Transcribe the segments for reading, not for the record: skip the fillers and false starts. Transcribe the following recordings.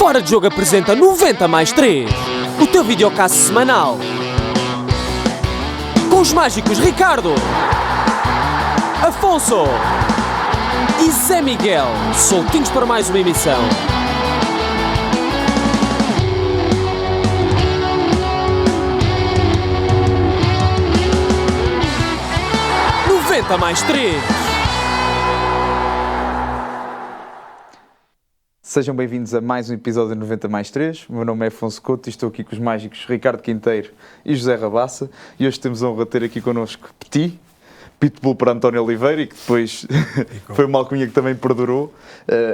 Fora de Jogo apresenta 90 mais 3, o teu videocast semanal. Com os mágicos Ricardo, Afonso e Zé Miguel, soltinhos para mais uma emissão. Mais 3. Sejam bem-vindos a mais um episódio de 90 mais 3. O meu nome é Afonso Couto e estou aqui com os mágicos Ricardo Quinteiro e José Rabassa. E hoje temos a honra de ter aqui connosco Petit, Pitbull para António Oliveira, e que depois foi uma alcunha que também perdurou,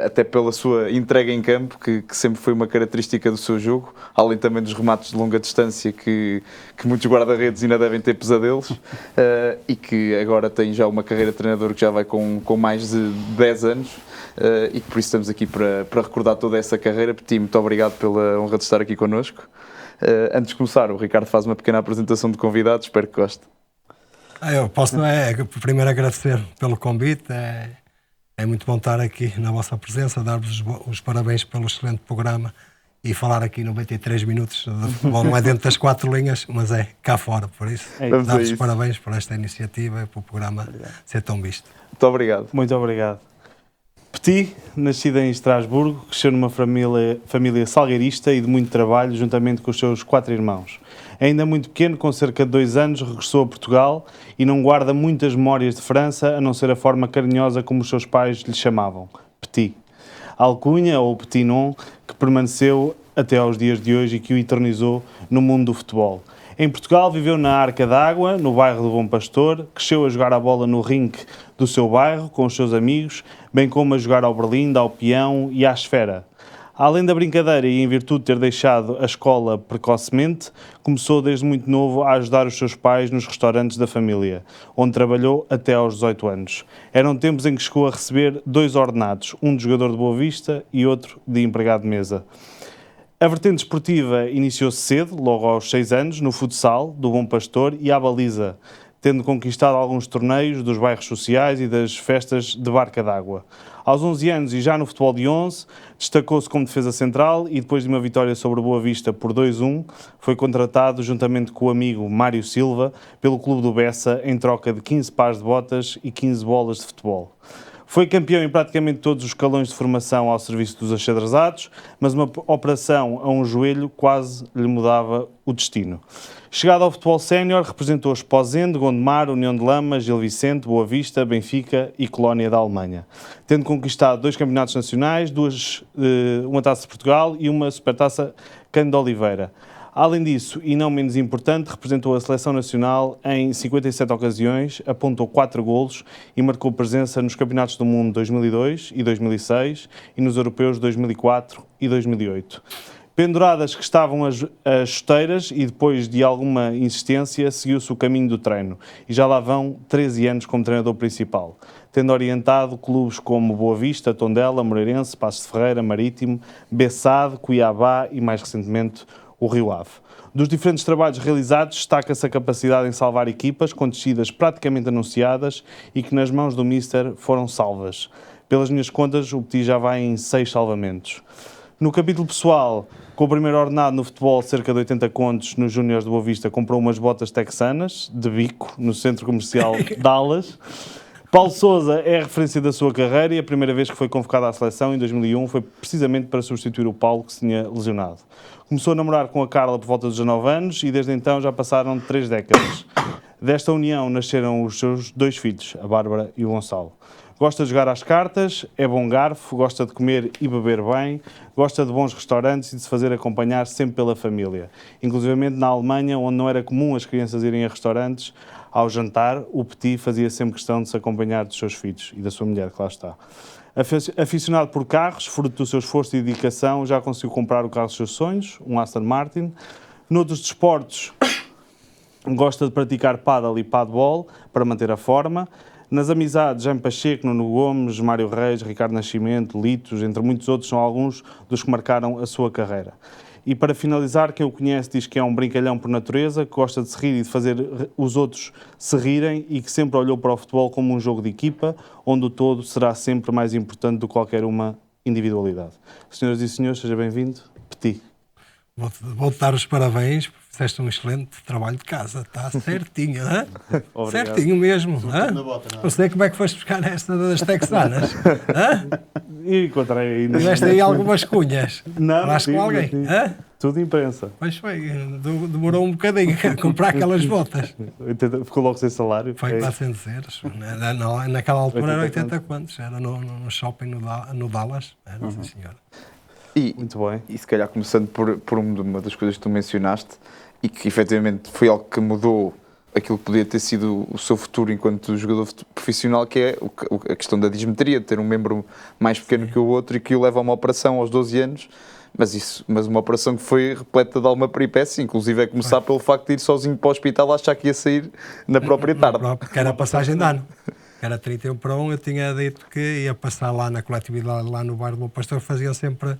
até pela sua entrega em campo, que sempre foi uma característica do seu jogo, além também dos remates de longa distância que muitos guarda-redes ainda devem ter pesadelos, e que agora tem já uma carreira de treinador que já vai com mais de 10 anos, e que por isso estamos aqui para recordar toda essa carreira. Petit, muito obrigado pela honra de estar aqui connosco. Antes de começar, o Ricardo faz uma pequena apresentação de convidados, espero que goste. Eu posso primeiro agradecer pelo convite, é muito bom estar aqui na vossa presença, dar-vos os parabéns pelo excelente programa e falar aqui 93 minutos de futebol, não é dentro das 4 linhas, mas é cá fora, por isso dar-vos parabéns por esta iniciativa e pelo programa ser tão visto. Muito obrigado. Muito obrigado. Petit, nascido em Estrasburgo, cresceu numa família salgueirista e de muito trabalho, juntamente com os seus 4 irmãos. Ainda muito pequeno, com cerca de 2 anos, regressou a Portugal e não guarda muitas memórias de França, a não ser a forma carinhosa como os seus pais lhe chamavam, Petit. A alcunha, ou Petit Nom, que permaneceu até aos dias de hoje e que o eternizou no mundo do futebol. Em Portugal viveu na Arca d'Água, no bairro do Bom Pastor, cresceu a jogar a bola no rinque do seu bairro, com os seus amigos, bem como a jogar ao berlinde, ao peão e à esfera. Além da brincadeira e em virtude de ter deixado a escola precocemente, começou desde muito novo a ajudar os seus pais nos restaurantes da família, onde trabalhou até aos 18 anos. Eram tempos em que chegou a receber 2 ordenados, um de jogador de Boa Vista e outro de empregado de mesa. A vertente esportiva iniciou-se cedo, logo aos 6 anos, no futsal do Bom Pastor e à baliza, tendo conquistado alguns torneios dos bairros sociais e das festas de barca d'água. Aos 11 anos e já no futebol de 11, destacou-se como defesa central e depois de uma vitória sobre o Boa Vista por 2-1, foi contratado juntamente com o amigo Mário Silva pelo clube do Bessa em troca de 15 pares de botas e 15 bolas de futebol. Foi campeão em praticamente todos os escalões de formação ao serviço dos achadrezados, mas uma operação a um joelho quase lhe mudava o destino. Chegado ao futebol sénior, representou Esposende, Gondomar, União de Lama, Gil Vicente, Boa Vista, Benfica e Colónia da Alemanha, tendo conquistado 2 campeonatos nacionais, uma Taça de Portugal e uma Supertaça Cândido de Oliveira. Além disso, e não menos importante, representou a Seleção Nacional em 57 ocasiões, apontou 4 golos e marcou presença nos Campeonatos do Mundo 2002 e 2006 e nos Europeus 2004 e 2008. Penduradas que estavam as chuteiras e depois de alguma insistência seguiu-se o caminho do treino e já lá vão 13 anos como treinador principal, tendo orientado clubes como Boa Vista, Tondela, Moreirense, Passos de Ferreira, Marítimo, Bessade, Cuiabá e mais recentemente o Rio Ave. Dos diferentes trabalhos realizados, destaca-se a capacidade em salvar equipas com descidas praticamente anunciadas e que nas mãos do Mister foram salvas. Pelas minhas contas, o Petit já vai em 6 salvamentos. No capítulo pessoal, com o primeiro ordenado no futebol, cerca de 80 contos, nos Júniores de Boa Vista, comprou umas botas texanas, de bico, no centro comercial Dallas. Paulo Sousa é a referência da sua carreira e a primeira vez que foi convocado à seleção, em 2001, foi precisamente para substituir o Paulo, que se tinha lesionado. Começou a namorar com a Carla por volta dos 19 anos e desde então já passaram 3 décadas. Desta união nasceram os seus 2 filhos, a Bárbara e o Gonçalo. Gosta de jogar às cartas, é bom garfo, gosta de comer e beber bem, gosta de bons restaurantes e de se fazer acompanhar sempre pela família. Inclusivamente na Alemanha, onde não era comum as crianças irem a restaurantes, ao jantar, o Petit fazia sempre questão de se acompanhar dos seus filhos e da sua mulher, que lá está. Aficionado por carros, fruto do seu esforço e dedicação, já conseguiu comprar o carro dos seus sonhos, um Aston Martin. Noutros desportos, gosta de praticar pádel e padball para manter a forma. Nas amizades, Jaime Pacheco, Nuno Gomes, Mário Reis, Ricardo Nascimento, Litos, entre muitos outros, são alguns dos que marcaram a sua carreira. E para finalizar, quem o conhece diz que é um brincalhão por natureza, que gosta de se rir e de fazer os outros se rirem e que sempre olhou para o futebol como um jogo de equipa, onde o todo será sempre mais importante do que qualquer uma individualidade. Senhoras e senhores, seja bem-vindo, Petit. Vou-te dar os parabéns, fizeste um excelente trabalho de casa, está certinho, não é? Obrigado. Certinho mesmo. Não sei como é que foste buscar esta das texanas. E encontrei aí... Tiveste aí algumas cunhas. Não, Falaste com alguém? Tudo imprensa. Pois foi, demorou um bocadinho a comprar aquelas botas. Ficou logo sem salário. Foi 400 euros. Naquela altura era 80 80 quantos? Era no shopping no Dallas. Era, sim, senhora. Muito bem. E se calhar começando por uma das coisas que tu mencionaste e que efetivamente foi algo que mudou aquilo que podia ter sido o seu futuro enquanto jogador profissional, que é a questão da dismetria, de ter um membro mais pequeno que o outro e que o leva a uma operação aos 12 anos, mas uma operação que foi repleta de alguma peripécia, inclusive é começar pelo facto de ir sozinho para o hospital, achar que ia sair na própria tarde. Que era a passagem de ano. Era 31 para 1, eu tinha dito que ia passar lá na coletividade, lá no bairro do Pastor, faziam sempre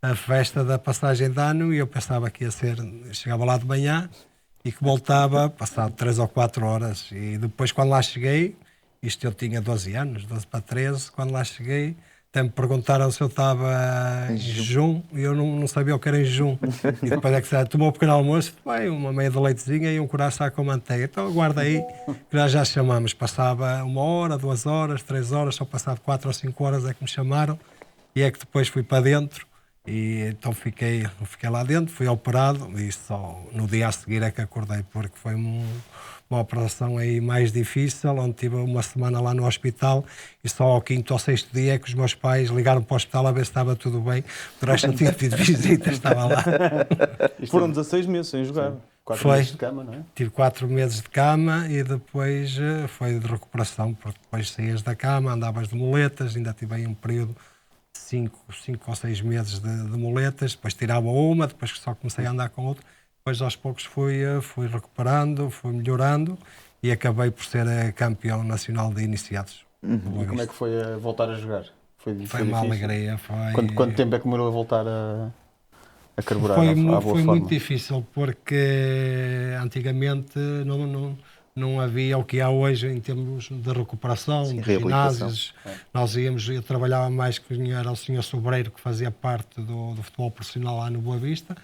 a festa da passagem de ano e eu pensava que ia ser, chegava lá de manhã e que voltava passado 3 ou 4 horas. E depois, quando lá cheguei, isto eu tinha 12 anos, 12 para 13, quando lá cheguei, até me perguntaram se eu estava em jejum e eu não sabia o que era em jejum. E depois é que se tomou um pequeno almoço, bem, uma meia de leitezinha e um coração com manteiga. Então aguarda aí, que nós já chamamos. Passava 1 hora, 2 horas, 3 horas, só passado 4 ou 5 horas é que me chamaram e é que depois fui para dentro. E então fiquei lá dentro, fui operado e só no dia a seguir é que acordei, porque foi uma operação aí mais difícil, onde tive uma semana lá no hospital e só ao 5º ou 6º dia é que os meus pais ligaram para o hospital a ver se estava tudo bem. O resto não tinha tido visitas, estava lá. Foram 16 meses sem jogar. 4 meses de cama, não é? Tive 4 meses de cama e depois foi de recuperação, porque depois saías da cama, andavas de muletas, ainda tive aí um período 5 ou 6 meses de muletas, depois tirava uma, depois só comecei a andar com outra, depois aos poucos fui recuperando, fui melhorando e acabei por ser campeão nacional de iniciados. E como é que foi voltar a jogar? Foi uma alegria. Quanto tempo é que demorou a voltar a carburar foi à boa foi forma? muito difícil, porque antigamente não havia o que há hoje em termos de recuperação, de ginásios. Eu trabalhava mais que era o senhor Sobreiro, que fazia parte do futebol profissional lá no Boa Vista,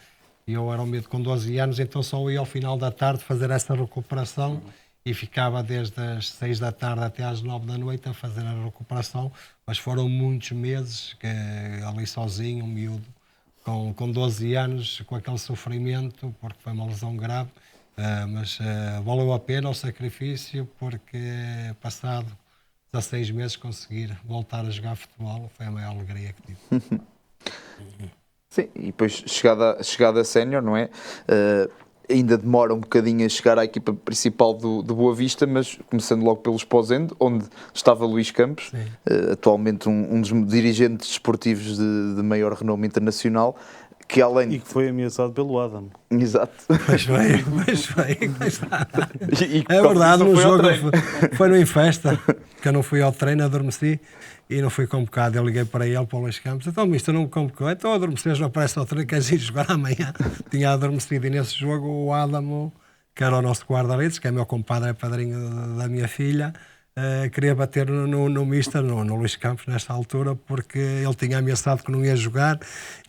e eu era o medo com 12 anos, então só ia ao final da tarde fazer essa recuperação e ficava desde as 6 da tarde até às 9 da noite a fazer a recuperação, mas foram muitos meses que ali sozinho, um miúdo, com 12 anos, com aquele sofrimento, porque foi uma lesão grave. Mas valeu a pena o sacrifício, porque passado 16 meses conseguir voltar a jogar futebol foi a maior alegria que tive. Sim, e depois chegada a sénior, não é? Ainda demora um bocadinho a chegar à equipa principal do Boa Vista, mas começando logo pelo Esposende, onde estava Luís Campos, atualmente um dos dirigentes desportivos de maior renome internacional, que além E que foi ameaçado pelo Adam. Exato. Pois foi. E É verdade, no foi ao jogo treino. foi no Infesta, que eu não fui ao treino, adormeci e não fui convocado. Eu liguei para ele, para o Luís Campos, então misto, não me convocou, então adormeces, não aparece ao treino, queres ir jogar amanhã? Tinha adormecido e nesse jogo o Adamo, que era o nosso guarda-redes, que é meu compadre, é padrinho da minha filha, queria bater no Mister, no Luís Campos, nesta altura, porque ele tinha ameaçado que não ia jogar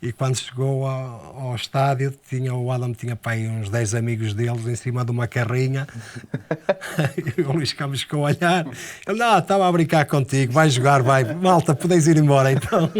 e quando chegou ao estádio, o Adam tinha para aí uns 10 amigos deles em cima de uma carrinha e o Luís Campos ficou a olhar. Ele, não, estava a brincar contigo, vai jogar, vai, malta, podeis ir embora então.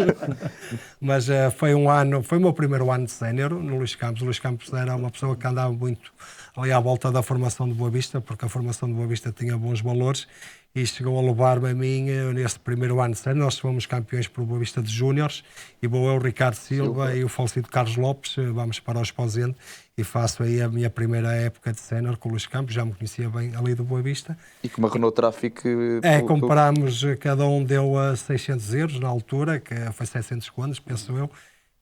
Mas foi o meu primeiro ano de sénior no Luís Campos. O Luís Campos era uma pessoa que andava muito ali à volta da formação de Boa Vista, porque a formação de Boa Vista tinha bons valores e chegou a levar-me a mim nesse primeiro ano de sénior. Nós fomos campeões por Boa Vista de Júniores e vou eu, o Ricardo Silva e o falecido Carlos Lopes, vamos para o Esposende e faço aí a minha primeira época de sénior com o Luís Campos, já me conhecia bem ali do Boa Vista. E com uma Renault Traffic... Comprámos, cada um deu a 600 euros na altura, que foi 700 contos, penso eu,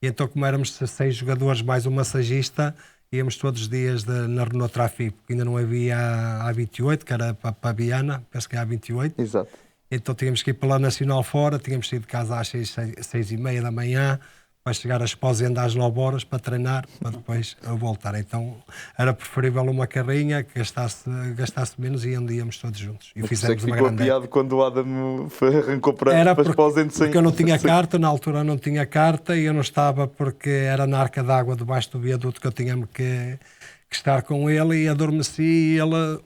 e então como éramos 6 jogadores mais um massagista, íamos todos os dias na Renault Traffic, porque ainda não havia a A28, que era para a Viana, penso que é a A28. Exato. Então tínhamos que ir pela Nacional fora, tínhamos saído de casa às 6h30 da manhã, para chegar a Esposenda às 9 horas para treinar, para depois voltar. Então era preferível uma carrinha que gastasse menos e íamos todos juntos. E Mas fizemos que uma ficou grande apiado quando o Adam arrancou para Esposenda sem... porque eu não tinha carta, na altura não tinha carta e eu não estava porque era na arca d'água debaixo do viaduto que eu tinha que estar com ele e adormeci e ele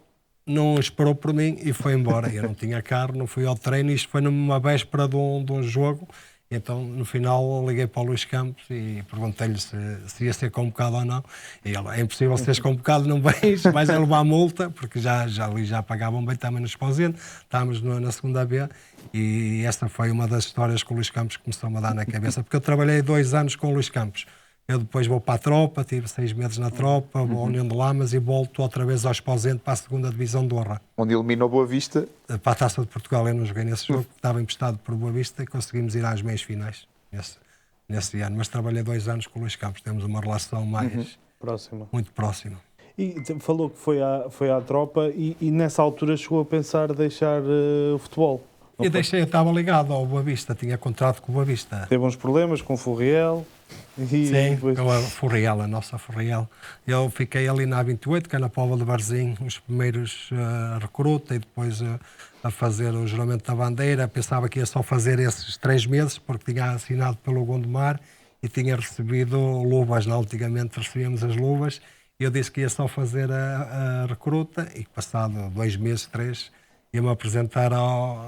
não esperou por mim e foi embora. Eu não tinha carro, não fui ao treino, isto foi numa véspera de um jogo. Então, no final, liguei para o Luís Campos e perguntei-lhe se ia ser convocado ou não. E ele, é impossível seres convocado, não vens, vais a levar multa, porque já pagavam bem também no Esposenda, estávamos na segunda B, e essa foi uma das histórias que o Luís Campos começou-me a dar na cabeça, porque eu trabalhei 2 anos com o Luís Campos. Eu depois vou para a tropa, tive 6 meses na tropa, vou à União de Lamas e volto outra vez ao Esposenda para a segunda divisão de honra. Onde eliminou Boa Vista. Para a Taça de Portugal eu não joguei nesse jogo, estava emprestado por Boa Vista e conseguimos ir às meias finais nesse ano. Mas trabalhei 2 anos com o Luís Campos, temos uma relação muito próxima. E falou que foi à tropa e nessa altura chegou a pensar deixar o futebol. Eu estava ligado ao Boa Vista, tinha contrato com o Boa Vista. Teve uns problemas com o Furriel. Sim, com a Furriel, a nossa Furriel. Eu fiquei ali na A28, que é na Póvoa de Varzim, os primeiros recruta e depois a fazer o juramento da bandeira. Pensava que ia só fazer esses 3 meses, porque tinha assinado pelo Gondomar e tinha recebido luvas. Antigamente recebíamos as luvas e eu disse que ia só fazer a recruta e passado 2 meses, 3, ia-me apresentar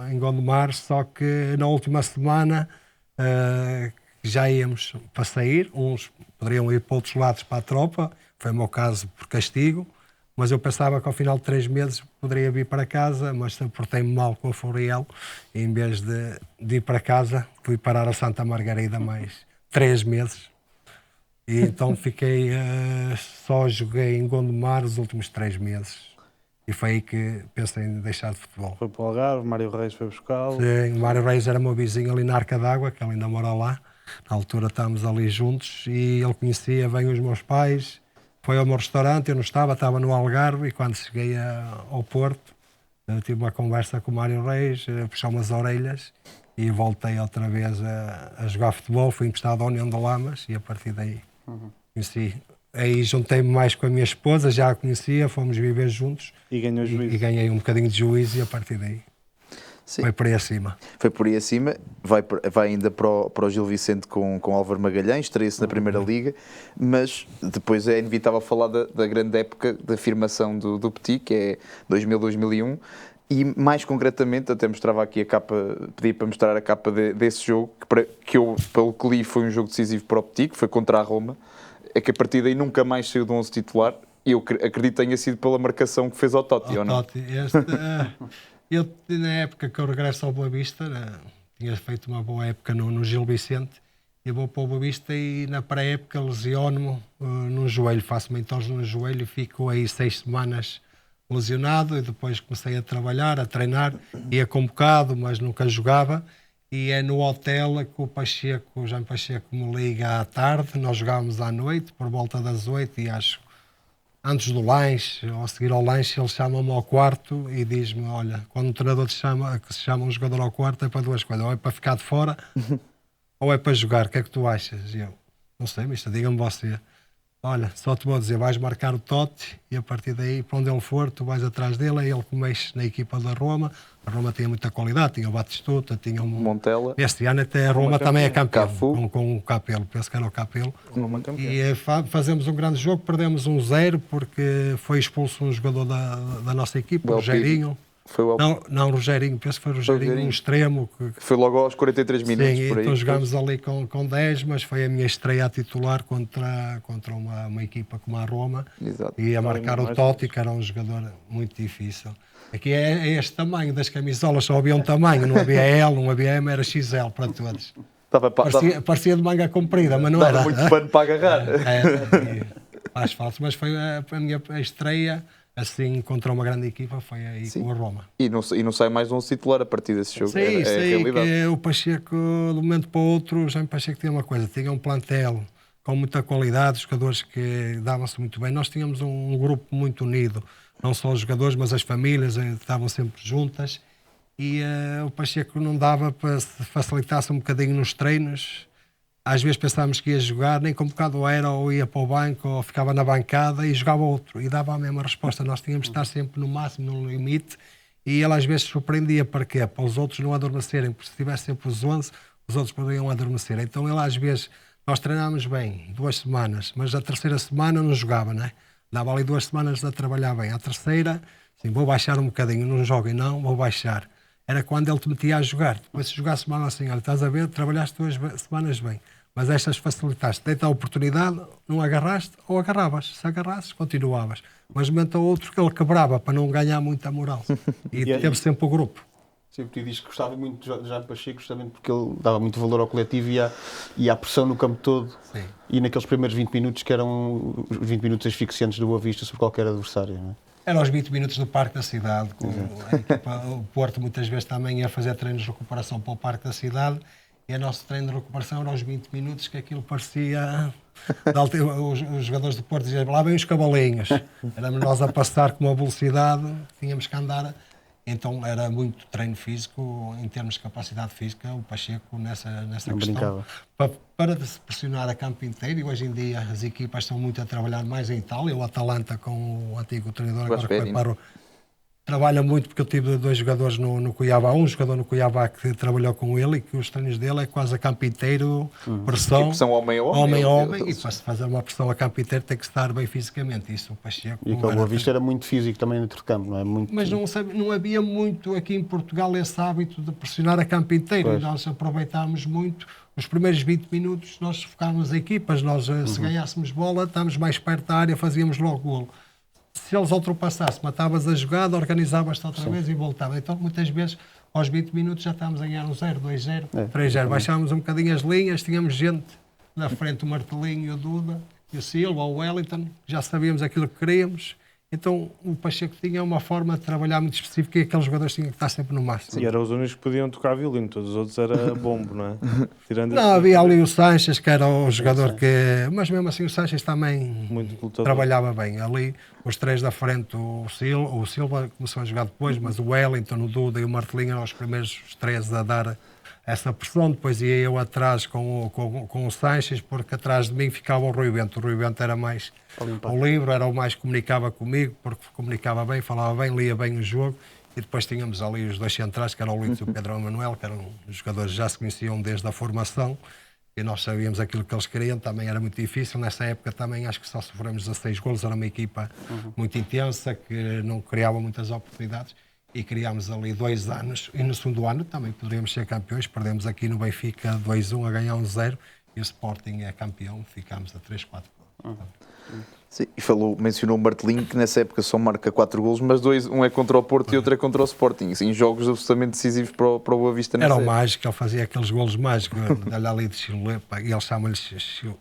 em Gondomar, só que na última semana já íamos para sair, uns poderiam ir para outros lados para a tropa, foi o meu caso por castigo, mas eu pensava que ao final de 3 meses poderia vir para casa, mas portei-me mal com a Furiel e em vez de ir para casa fui parar a Santa Margarida mais 3 meses e então fiquei, só joguei em Gondomar os últimos 3 meses. E foi aí que pensei em deixar de futebol. Foi para o Algarve, Mário Reis foi buscá-lo. Sim, o Mário Reis era meu vizinho ali na Arca d'Água, que ele ainda mora lá. Na altura estávamos ali juntos e ele conhecia bem os meus pais. Foi ao meu restaurante, eu não estava no Algarve e quando cheguei ao Porto tive uma conversa com o Mário Reis, puxou-me as orelhas e voltei outra vez a jogar futebol. Fui emprestado à União de Lamas e a partir daí conheci. Aí juntei-me mais com a minha esposa, já a conhecia, fomos viver juntos. E ganhou juízo. E ganhei um bocadinho de juízo e a partir daí foi por aí acima. Foi por aí acima, vai ainda para o Gil Vicente com Álvaro Magalhães, estreia-se na Primeira Liga, mas depois é inevitável falar da grande época de afirmação do Petit, que é 2000-2001, e mais concretamente, até mostrava aqui a capa, pedi para mostrar a capa desse jogo, que eu, pelo que li, foi um jogo decisivo para o Petit, que foi contra a Roma. É que a partir daí nunca mais saiu de 11 titular e eu acredito que tenha sido pela marcação que fez ao Totti, ou não? Totti, eu, na época que eu regresso ao Boa Vista, tinha feito uma boa época no Gil Vicente, eu vou para o Boa Vista e na pré-época lesiono-me num joelho, faço-me entorse no joelho e fico aí 6 semanas lesionado e depois comecei a trabalhar, a treinar, ia convocado, mas nunca jogava. E é no hotel que o Jean Pacheco me liga à tarde, nós jogávamos à noite, por volta das 8 e acho, antes do lanche, ou a seguir ao lanche, ele chama-me ao quarto e diz-me, olha, quando o treinador que se chama um jogador ao quarto é para 2 coisas, ou é para ficar de fora, ou é para jogar, o que é que tu achas? E eu, não sei, mister, diga-me você. Olha, só te vou dizer, vais marcar o Totti e a partir daí, para onde ele for, tu vais atrás dele, é ele que mexe na equipa da Roma. A Roma tinha muita qualidade, tinha o Batistuta, tinha o Montella. Este ano até a Roma também é campeão, Cafu. com o Capello, penso que era o Capello. Roma campeão. E fazemos um grande jogo, perdemos 1-0 porque foi expulso um jogador da nossa equipa, o Rogerinho. Foi o Não, Rogerinho, penso que foi o Rogerinho, um extremo. Foi logo aos 43 minutos. Sim, por aí. então jogámos ali com 10, mas foi a minha estreia a titular contra uma equipa como a Roma. Exato. E a marcar o Totti, que era um jogador muito difícil. Aqui é este tamanho das camisolas, só havia um tamanho, não havia L, não havia M, era XL para todos. Parecia de manga comprida, mas não dava era. muito pano para agarrar. Faz falso, mas foi a minha estreia, assim, contra uma grande equipa, foi aí com a Roma. E não sai mais de 11 titular a partir desse jogo. Sim, é a realidade. Que o Pacheco, de um momento para o outro, o Jean Pacheco tinha uma coisa, tinha um plantel com muita qualidade, jogadores que davam-se muito bem. Nós tínhamos um grupo muito unido, não só os jogadores, mas as famílias estavam sempre juntas e o Pacheco não dava para se facilitasse um bocadinho nos treinos às vezes pensávamos que ia jogar, nem convocado era, ou ia para o banco, ou ficava na bancada e jogava outro. E dava a mesma resposta. Nós tínhamos de estar sempre no máximo, no limite. E ele às vezes surpreendia. Para quê? Para os outros não adormecerem. Porque se tivesse sempre os 11, os outros poderiam adormecer. Então ele às vezes, nós treinámos bem 2 semanas, mas a terceira semana não jogava, não é? Dava ali 2 semanas a trabalhar bem. A terceira, assim, vou baixar um bocadinho, não joguem não, vou baixar. Era quando ele te metia a jogar. Depois se jogasse mal assim, olha, estás a ver, trabalhaste 2 semanas bem. Mas estas facilitaste, deita a oportunidade, não agarraste ou agarravas. Se agarrasses, continuavas. Mas no momento ou outro que ele quebrava para não ganhar muita moral. E teve sempre o grupo. Sim, porque diz que gostava muito de Jaime Pacheco, justamente porque ele dava muito valor ao coletivo e à pressão no campo todo. Sim. E naqueles primeiros 20 minutos, que eram os 20 minutos asfixiantes do Boa Vista sobre qualquer adversário. Não é? Eram os 20 minutos do Parque da Cidade. A equipa, o Porto muitas vezes também ia fazer treinos de recuperação para o Parque da Cidade. E o nosso treino de recuperação era aos 20 minutos, que aquilo parecia... Os jogadores do Porto diziam, lá vem os cavalinhos. Éramos nós a passar com uma velocidade, tínhamos que andar. Então era muito treino físico, em termos de capacidade física, o Pacheco nessa Não questão. Para se pressionar a campo inteiro, e hoje em dia as equipas estão muito a trabalhar mais em Itália. O Atalanta, com o antigo treinador, agora que foi para o... Trabalha muito, porque eu tive 2 jogadores no Cuiabá, um jogador no Cuiabá que trabalhou com ele e que os treinos dele é quase a campo inteiro, pressão, Tipo, são homem a homem. homem, e para se fazer uma pressão a campo inteiro tem que estar bem fisicamente. Isso o Pacheco... E aquele Boa Vista era muito físico também dentro de campo, não é? Muito... Mas não havia muito aqui em Portugal esse hábito de pressionar a campo inteiro. Pois. E nós aproveitámos muito. Os primeiros 20 minutos nós focávamos as equipas, nós se ganhássemos bola, estávamos mais perto da área, fazíamos logo golo. Se eles ultrapassassem, matavas a jogada, organizavas-te outra vez e voltava. Então, muitas vezes, aos 20 minutos já estávamos a ganhar 1-0, 2-0, 3-0. Baixávamos um bocadinho as linhas, tínhamos gente na frente, o Martelinho, o Duda, o Silva, o Wellington, já sabíamos aquilo que queríamos. Então, o Pacheco tinha uma forma de trabalhar muito específica e aqueles jogadores tinham que estar sempre no máximo. E eram os únicos que podiam tocar violino, todos os outros era bombo, não é? Tirando Não, havia ali o Sanches, que era o jogador que... Mas mesmo assim o Sanches também muito lutador. trabalhava bem. Ali, os 3 da frente, o Silva começou a jogar depois, mas o Wellington, o Duda e o Martelinho eram os primeiros 3 a dar essa pressão. Depois ia eu atrás com o Sanches, porque atrás de mim ficava o Rui Bento. O Rui Bento era mais... O livro era o mais que comunicava comigo, porque comunicava bem, falava bem, lia bem o jogo. E depois tínhamos ali os 2 centrais, que eram o Luís e o Pedro Emanuel, que eram os jogadores que já se conheciam desde a formação. E nós sabíamos aquilo que eles queriam, também era muito difícil. Nessa época também acho que só sofremos 16 golos, era uma equipa muito intensa, que não criava muitas oportunidades. E criámos ali 2 anos, e no segundo ano também poderíamos ser campeões. Perdemos aqui no Benfica 2-1 a ganhar 1-0, e o Sporting é campeão, ficámos a 3-4 golos. Sim, e mencionou o Martelinho, que nessa época só marca 4 golos, mas 2, um é contra o Porto e outro é contra o Sporting. Assim, jogos absolutamente decisivos para o Boa Vista. Era o mágico, ele fazia aqueles golos mágicos, dá-lhe ali de chulipa, e eles chamam-lhe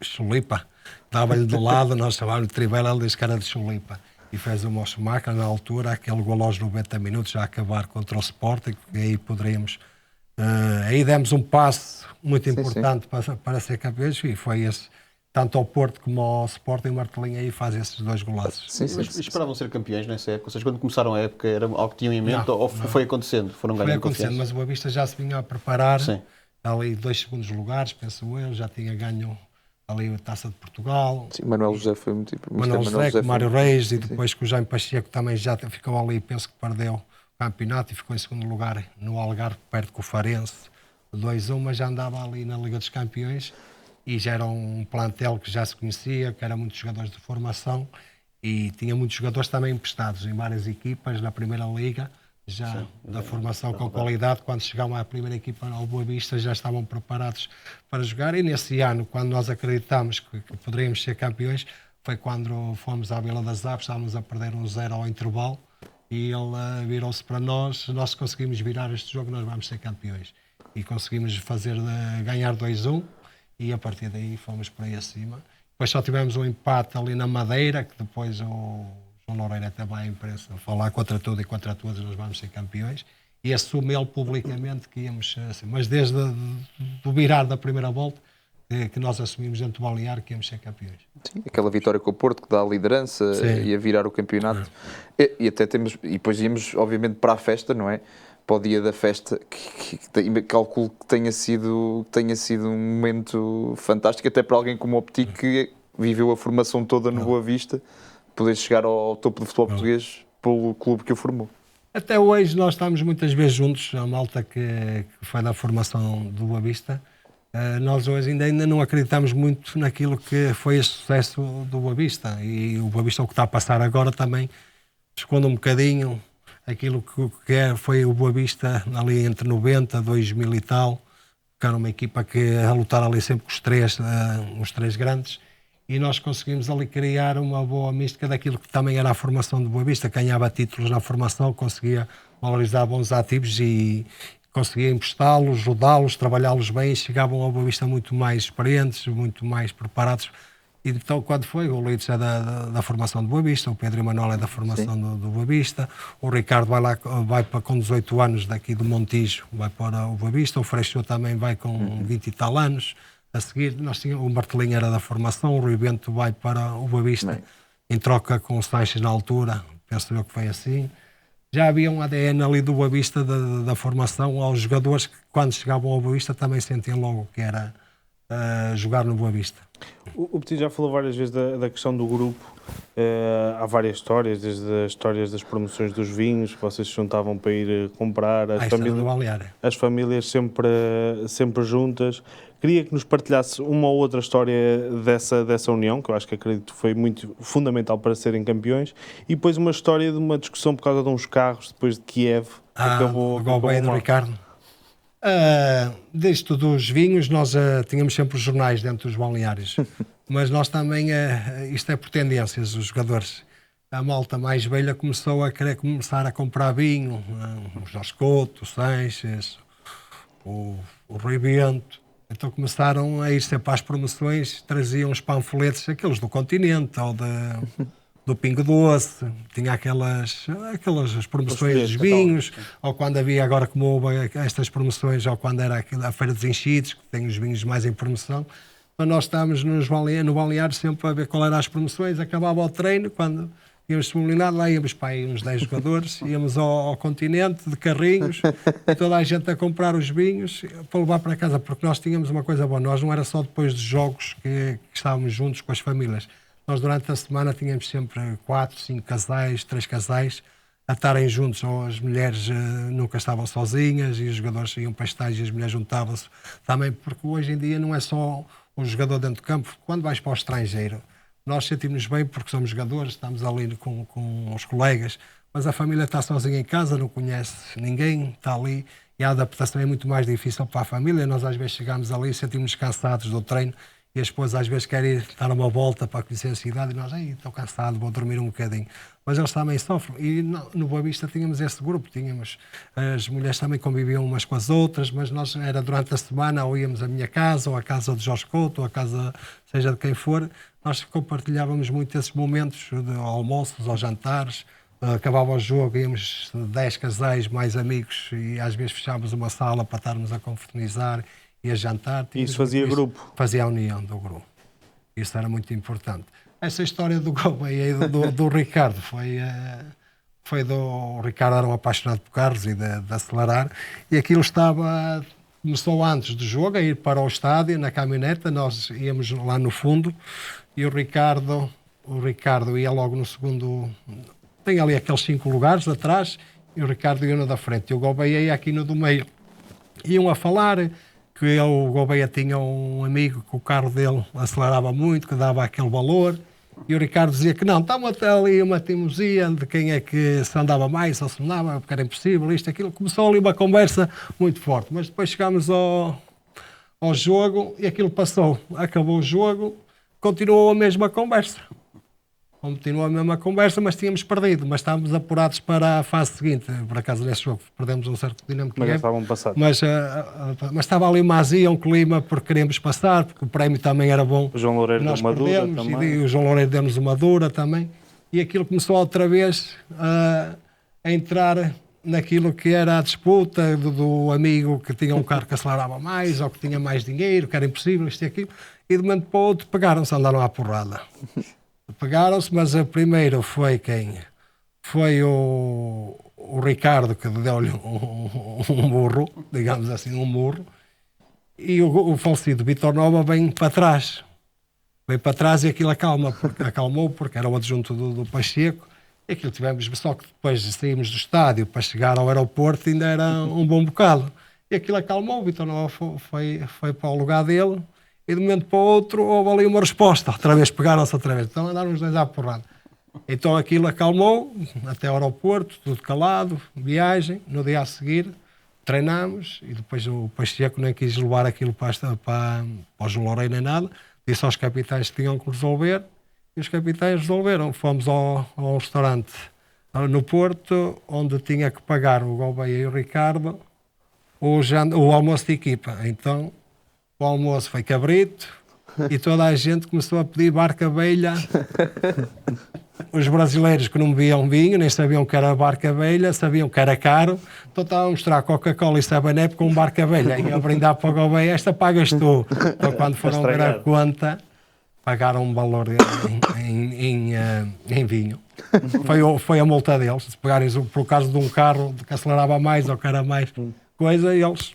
chulipa, dava-lhe de lado, nós chamávamos de trivela, ele disse que era de chulipa. E fez o Mocho Marca na altura, aquele golo aos 90 minutos, já a acabar contra o Sporting, e aí poderíamos... aí demos um passo muito importante para ser campeões, e foi esse... Tanto ao Porto como ao Sporting, o Martelinho aí faz esses 2 golaços. Mas esperavam ser campeões nessa época? Ou seja, quando começaram a época, era algo que tinham em mente ou foi acontecendo? Foram ganhando confiança? Mas o Boa Vista já se vinha a preparar, ali 2 segundos lugares, penso eu, já tinha ganho ali a Taça de Portugal. Sim, Manuel José foi muito... Manuel José, com o Mário Reis, e depois com o Jaime Pacheco também já ficou ali, penso que perdeu o campeonato e ficou em segundo lugar no Algarve, perto com o Farense, 2-1, mas já andava ali na Liga dos Campeões. E já era um plantel que já se conhecia, que era muitos jogadores de formação e tinha muitos jogadores também emprestados em várias equipas na Primeira Liga, já da formação com qualidade. Quando chegavam à primeira equipa ao Boa Vista já estavam preparados para jogar, e nesse ano, quando nós acreditámos que poderíamos ser campeões, foi quando fomos à Vila das Aves, estávamos a perder 1-0 ao intervalo, e ele virou-se para nós conseguimos virar este jogo, nós vamos ser campeões. E conseguimos ganhar 2-1, e a partir daí fomos para aí acima. Depois só tivemos um empate ali na Madeira, que depois o João Loureiro até vai à imprensa falar contra tudo e contra todos, nós vamos ser campeões. E assumiu publicamente que íamos ser assim. Mas desde o virar da primeira volta, que nós assumimos dentro do balneário que íamos ser campeões. Sim, aquela vitória com o Porto que dá a liderança e a virar o campeonato. E até temos, e depois íamos obviamente para a festa, não é? para o dia da festa, calculo que tenha sido um momento fantástico, até para alguém como o Petit, que viveu a formação toda no Boa Vista, poder chegar ao topo do futebol português pelo clube que o formou. Até hoje nós estamos muitas vezes juntos, a malta que foi da formação do Boa Vista. Nós hoje ainda não acreditamos muito naquilo que foi o sucesso do Boa Vista, e o Boa Vista, o que está a passar agora, também esconde um bocadinho aquilo que foi o Boa Vista ali entre 90, 2000 e tal, que era uma equipa que a lutar ali sempre com os três grandes, e nós conseguimos ali criar uma boa mística daquilo que também era a formação do Boa Vista. Ganhava títulos na formação, conseguia valorizar bons ativos e conseguia emprestá-los, rodá-los, trabalhá-los bem, e chegavam ao Boa Vista muito mais experientes, muito mais preparados. E então, quando foi, o Leites é da formação do Boa Vista, o Pedro Emanuel é da formação do Boa Vista, o Ricardo vai para com 18 anos daqui do Montijo, vai para o Boa Vista, o Freixo também vai com 20 e tal anos. A seguir, o Martelinho era da formação, o Rui Bento vai para o Boa Vista, em troca com o Sanches na altura, penso eu que foi assim. Já havia um ADN ali do Boa Vista da formação, aos jogadores que, quando chegavam ao Boa Vista, também sentiam logo que era jogar no Boa Vista. O Petit já falou várias vezes da questão do grupo. Há várias histórias, desde as histórias das promoções dos vinhos, que vocês se juntavam para ir comprar, as famílias sempre juntas. Queria que nos partilhasse uma ou outra história dessa união, que eu acho que acredito foi muito fundamental para serem campeões, e depois uma história de uma discussão por causa de uns carros depois de Kiev. O Gouveia do Ricardo. Disto dos vinhos, nós tínhamos sempre os jornais dentro dos balneários, mas nós também, isto é por tendências, os jogadores, a malta mais velha começou a querer começar a comprar vinho, o Jorge Couto, o Sanches, o Rui Bento. Então começaram a ir sempre às promoções, traziam os panfletos, aqueles do Continente ou do Pingo Doce, tinha aquelas promoções dos vinhos, ou quando havia agora, como houve estas promoções, ou quando era a Feira dos Enchidos, que tem os vinhos mais em promoção. Então nós estávamos no balneário sempre a ver qual eram as promoções, acabava o treino, quando íamos sublinhado, lá íamos para aí uns 10 jogadores, íamos ao Continente de carrinhos, e toda a gente a comprar os vinhos para levar para casa, porque nós tínhamos uma coisa boa, nós não era só depois dos jogos que estávamos juntos com as famílias, nós durante a semana tínhamos sempre 4, 5 casais, 3 casais a estarem juntos, ou as mulheres nunca estavam sozinhas e os jogadores iam para estágios e as mulheres juntavam-se também, porque hoje em dia não é só o jogador dentro do campo, quando vais para o estrangeiro, nós sentimos bem porque somos jogadores, estamos ali com os colegas, mas a família está sozinha em casa, não conhece ninguém, está ali, e a adaptação é muito mais difícil para a família. Nós às vezes chegamos ali e sentimos cansados do treino, e a esposa às vezes quer ir dar uma volta para conhecer a cidade, e nós, estou cansado, vou dormir um bocadinho. Mas eles também sofrem, e no Boa Vista tínhamos esse grupo, as mulheres também conviviam umas com as outras, mas nós era durante a semana, ou íamos à minha casa, ou à casa de Jorge Couto, ou à casa, seja de quem for, nós compartilhávamos muito esses momentos de almoços ou jantares, acabava o jogo, íamos 10 casais, mais amigos, e às vezes fechávamos uma sala para estarmos a confraternizar e a jantar. Isso fazia grupo? Fazia a união do grupo. Isso era muito importante. Essa história do Gouveia e do Ricardo foi o Ricardo era um apaixonado por carros e de acelerar, e aquilo começou antes do jogo, a ir para o estádio, na caminhoneta, nós íamos lá no fundo, e o Ricardo ia logo no segundo, tem ali aqueles 5 lugares atrás, e o Ricardo ia no da frente, e o Gouveia ia aqui no do meio. Iam a falar que o Gouveia tinha um amigo que o carro dele acelerava muito, que dava aquele valor, e o Ricardo dizia que não, estava até ali uma teimosia de quem é que se andava mais ou se andava, porque era impossível, isto, aquilo. Começou ali uma conversa muito forte, mas depois chegámos ao jogo e aquilo passou. Acabou o jogo, continuou a mesma conversa. Continuou a mesma conversa, mas tínhamos perdido, mas estávamos apurados para a fase seguinte. Por acaso, nesse jogo, perdemos um certo dinâmico. Mas já estavam passados. Mas estava ali uma azia, um clima, porque queríamos passar, porque o prémio também era bom. O João Loureiro deu uma dura também. E o João Loureiro deu-nos uma dura também. E aquilo começou outra vez a entrar naquilo que era a disputa do amigo que tinha um carro que acelerava mais, ou que tinha mais dinheiro, que era impossível, isto e aquilo. E de momento para o outro pegaram-se, andaram à porrada. Pegaram-se, mas primeiro foi quem? Foi o o Ricardo, que deu-lhe um burro, digamos assim, um burro, e o falecido Vítor Nova vem para trás. Vem para trás e aquilo acalmou, porque era o adjunto do Pacheco. E aquilo tivemos, só que depois saímos do estádio para chegar ao aeroporto ainda era um bom bocado. E aquilo acalmou, o Vítor Nova foi para o lugar dele e de um momento para o outro houve ali uma resposta. Outra vez pegaram-se outra vez. Então andaram os dois à porrada. Então aquilo acalmou até o aeroporto, tudo calado, viagem. No dia a seguir treinámos e depois o Pacheco nem quis levar aquilo para os Loureiro nem nada. Disse aos capitães que tinham que resolver e os capitães resolveram. Fomos ao restaurante no Porto, onde tinha que pagar o Gouveia e o Ricardo o almoço de equipa. Então o almoço foi cabrito e toda a gente começou a pedir barca-velha. Os brasileiros que não bebiam vinho, nem sabiam que era barca-velha, sabiam que era caro, então estavam a mostrar Coca-Cola e Sabanep com barca-velha e a brindar para o Gouveia, esta pagas tu. Então quando foram ver a conta, pagaram um valor em vinho. Foi a multa deles, se pegarem por causa de um carro que acelerava mais ou que era mais coisa, eles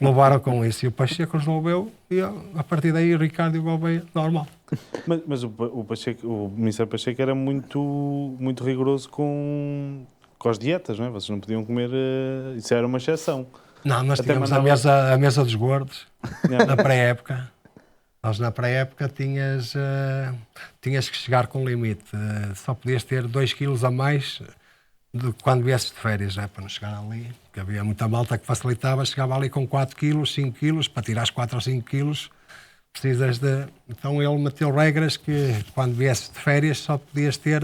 levaram com isso. E o Pacheco resolveu e a partir daí o Ricardo e o Gouveia, normal. Mas o Ministério Pacheco era muito rigoroso com as dietas, não é? Vocês não podiam comer, isso era uma exceção. Não, nós Até tínhamos mandava- a mesa dos gordos, na pré-época. Nós na pré-época tinhas que chegar com limite. Só podias ter 2 quilos a mais de quando viesses de férias, para não chegar ali. Porque havia muita malta que facilitava, chegava ali com 4 quilos, 5 quilos, para tirar os 4 ou 5 quilos, precisas de... Então ele meteu regras que quando viesses de férias só podias ter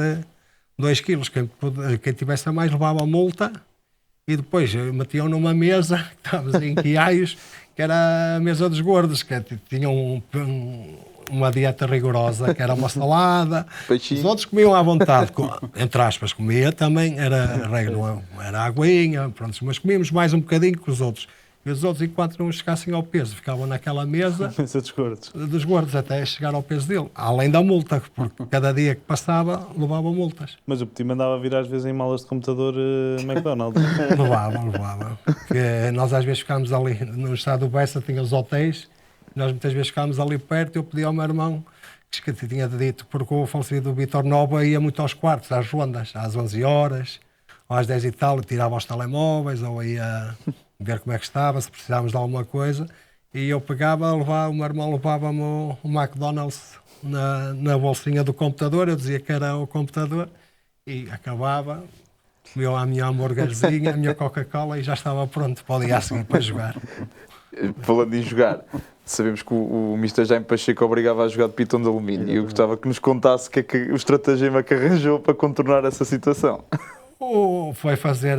2 quilos. Quem tivesse a mais levava a multa e depois metiam numa mesa, que estávamos em Quiaios, que era a mesa dos gordos, que tinham uma dieta rigorosa, que era uma salada. Peixinho. Os outros comiam à vontade, entre aspas, comia também, era regra, não era aguinha, pronto, mas comíamos mais um bocadinho que os outros. E os outros, enquanto não chegassem ao peso, ficavam naquela mesa Mesa dos gordos. dos gordos até chegar ao peso dele. Além da multa, porque cada dia que passava, levava multas. Mas o Petit mandava vir às vezes em malas de computador McDonald's. Levava. Porque nós às vezes ficámos ali, no estado do Bessa tinha os hotéis, nós muitas vezes ficámos ali perto, eu pedi ao meu irmão, que tinha dito, porque o falecido Vítor Nova ia muito aos quartos, às rondas, às 11 horas, ou às 10 e tal, tirava os telemóveis, ou ia ver como é que estava, se precisávamos de alguma coisa, e eu pegava, o meu irmão levava-me o McDonald's na bolsinha do computador, eu dizia que era o computador, e acabava, comia a minha hambúrguerzinha, a minha Coca-Cola e já estava pronto para o dia a seguir para jogar. Falando em jogar, sabemos que o Mr. Jaime Pacheco obrigava a jogar de pitão de alumínio e eu gostava que nos contasse o estratagema que arranjou para contornar essa situação. Foi fazer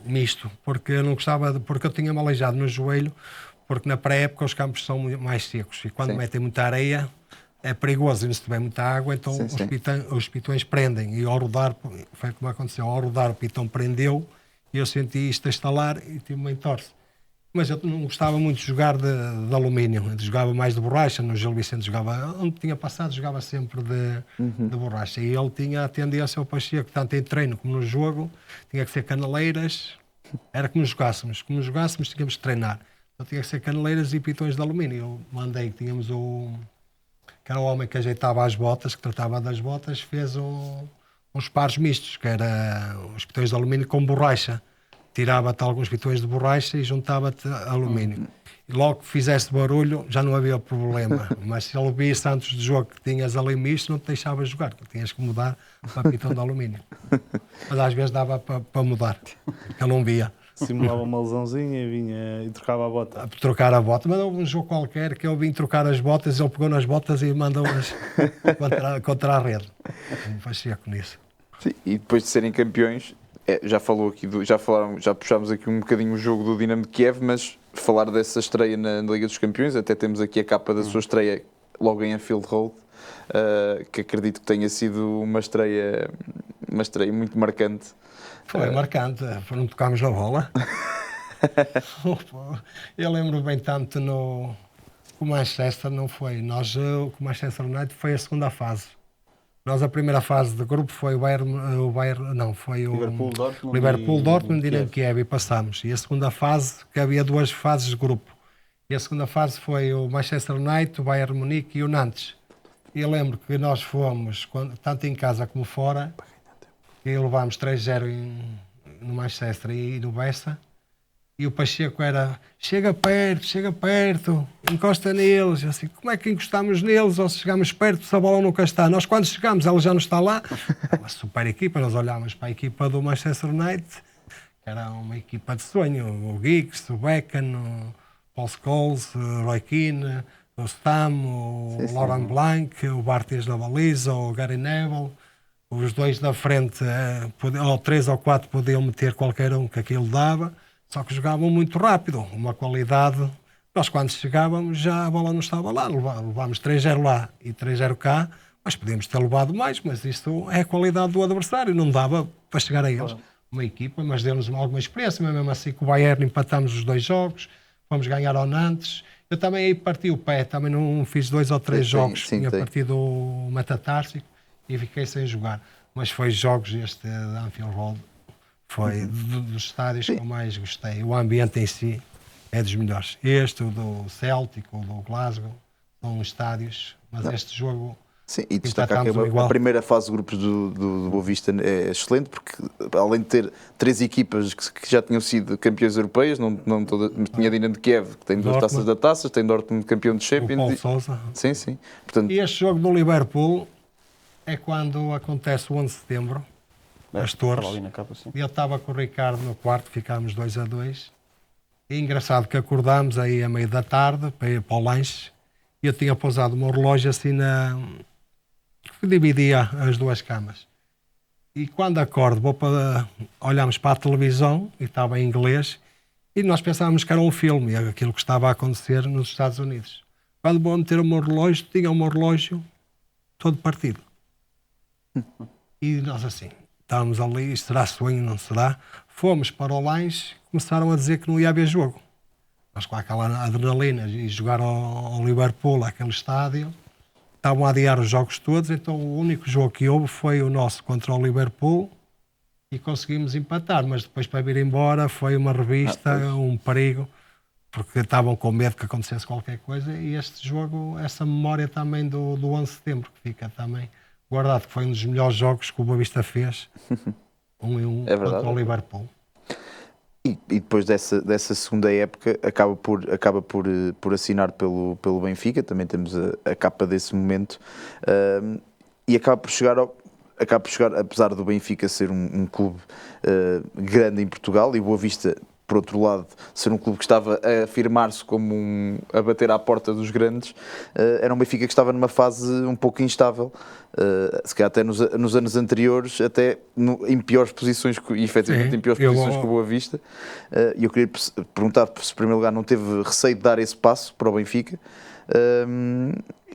misto, porque eu não gostava, porque eu tinha-me aleijado no joelho, porque na pré-época os campos são mais secos e quando Sim. metem muita areia é perigoso, e se tiver muita água, então Sim, sim. os pitões prendem e ao rodar, foi como aconteceu, ao rodar o pitão prendeu e eu senti isto a estalar e tive uma entorse. Mas eu não gostava muito de jogar de alumínio, eu jogava mais de borracha, no Gil Vicente jogava, onde tinha passado jogava sempre de borracha, e ele tinha a tendência ao Pacheco, tanto em treino como no jogo, tinha que ser caneleiras, era como jogássemos tínhamos que treinar, então tinha que ser caneleiras e pitões de alumínio. Eu mandei, tínhamos que era o homem que ajeitava as botas, que tratava das botas, fez uns pares mistos, que era os pitões de alumínio com borracha. Tirava-te alguns pitões de borracha e juntava-te alumínio. E logo que fizeste barulho, já não havia problema. Mas se ele visse antes do jogo que tinhas ali misto, não te deixava jogar, que tinhas que mudar para pitão de alumínio. Mas às vezes dava para mudar, que eu não via. Simulava uma lesãozinha e vinha e trocava a bota. A trocar a bota, mas houve um jogo qualquer que eu vim trocar as botas, ele pegou nas botas e mandou-as contra a rede. Não fazia com isso. Sim, e depois de serem campeões, já puxámos aqui um bocadinho o jogo do Dinamo de Kiev, mas falar dessa estreia na Liga dos Campeões, até temos aqui a capa da sua estreia logo em Anfield Road, que acredito que tenha sido uma estreia muito marcante. Foi marcante, não tocámos na bola. Eu lembro bem tanto com o Manchester, não foi? Com o Manchester United foi a segunda fase. Nós a primeira fase de grupo foi foi o Liverpool, Dortmund e Kiev. Kiev e passámos. E a segunda fase, que havia 2 fases de grupo. E a segunda fase foi o Manchester United, o Bayern Munique e o Nantes. E eu lembro que nós fomos, tanto em casa como fora, e levámos 3-0 no Manchester e no Bessa. E o Pacheco era, chega perto, encosta neles. Eu assim, como é que encostamos neles ou se chegamos perto se a bola nunca está? Nós quando chegamos ela já não está lá. Uma super equipa, nós olhámos para a equipa do Manchester United, que era uma equipa de sonho. O Giggs, o Beckham, o Paul Scholes, o Roy Keane, o Stam, o Laurent Blanc, o Bartes da baliza, o Gary Neville. Os 2 da frente, ou 3 ou 4 podiam meter qualquer um que aquilo dava. Só que jogavam muito rápido, uma qualidade. Nós, quando chegávamos, já a bola não estava lá. Levámos 3-0 lá e 3-0 cá, mas podíamos ter levado mais. Mas isto é a qualidade do adversário, não dava para chegar a eles. Uma equipa, mas deu-nos alguma experiência. Mas mesmo assim, com o Bayern empatámos os 2 jogos, fomos ganhar ao Nantes. Eu também aí parti o pé, também não fiz 2 ou 3 jogos. Tinha partido o metatarsico e fiquei sem jogar. Mas foi jogos este da Anfield Road. Foi dos estádios que eu mais gostei. O ambiente em si é dos melhores. Este, o do Celtic, o do Glasgow, são estádios, mas este jogo... Sim, e destacar que a primeira fase de grupos do Boa Vista é excelente, porque além de ter 3 equipas que já tinham sido campeões europeias, tinha Dinamo de Kiev, que tem 2 taças da taça, tem Dortmund campeão de Champions. O Paulo Sousa. Sim. Portanto, e este jogo do Liverpool é quando acontece o 11 de setembro, as Torres, e eu estava com o Ricardo no quarto, ficámos 2-2, e engraçado que acordámos aí à meia da tarde para ir para o lanche, e eu tinha pousado o meu relógio assim que dividia as 2 camas, e quando acordo olhámos para a televisão e estava em inglês, e nós pensávamos que era um filme, aquilo que estava a acontecer nos Estados Unidos. Quando vou meter o meu relógio, tinha o meu relógio todo partido, e nós assim... Estávamos ali, isto será sonho, não será? Fomos para o lanche, começaram a dizer que não ia haver jogo. Nós com aquela adrenalina e jogar ao Liverpool, aquele estádio, estavam a adiar os jogos todos, então o único jogo que houve foi o nosso contra o Liverpool e conseguimos empatar, mas depois para vir embora foi uma revista, um perigo, porque estavam com medo que acontecesse qualquer coisa, e este jogo, essa memória também do 11 de setembro, que fica também... guardado, que foi um dos melhores jogos que o Boa Vista fez, 1-1 contra o Liverpool. E depois dessa segunda época acaba por assinar pelo Benfica, também temos a capa desse momento, e acaba por chegar, apesar do Benfica ser um clube grande em Portugal, e Boa Vista, por outro lado, ser um clube que estava a afirmar-se como a bater à porta dos grandes, era um Benfica que estava numa fase um pouco instável, se calhar até nos anos anteriores, até em piores posições, e efetivamente em piores posições que o Boa Vista. E eu queria perguntar se, em primeiro lugar, não teve receio de dar esse passo para o Benfica,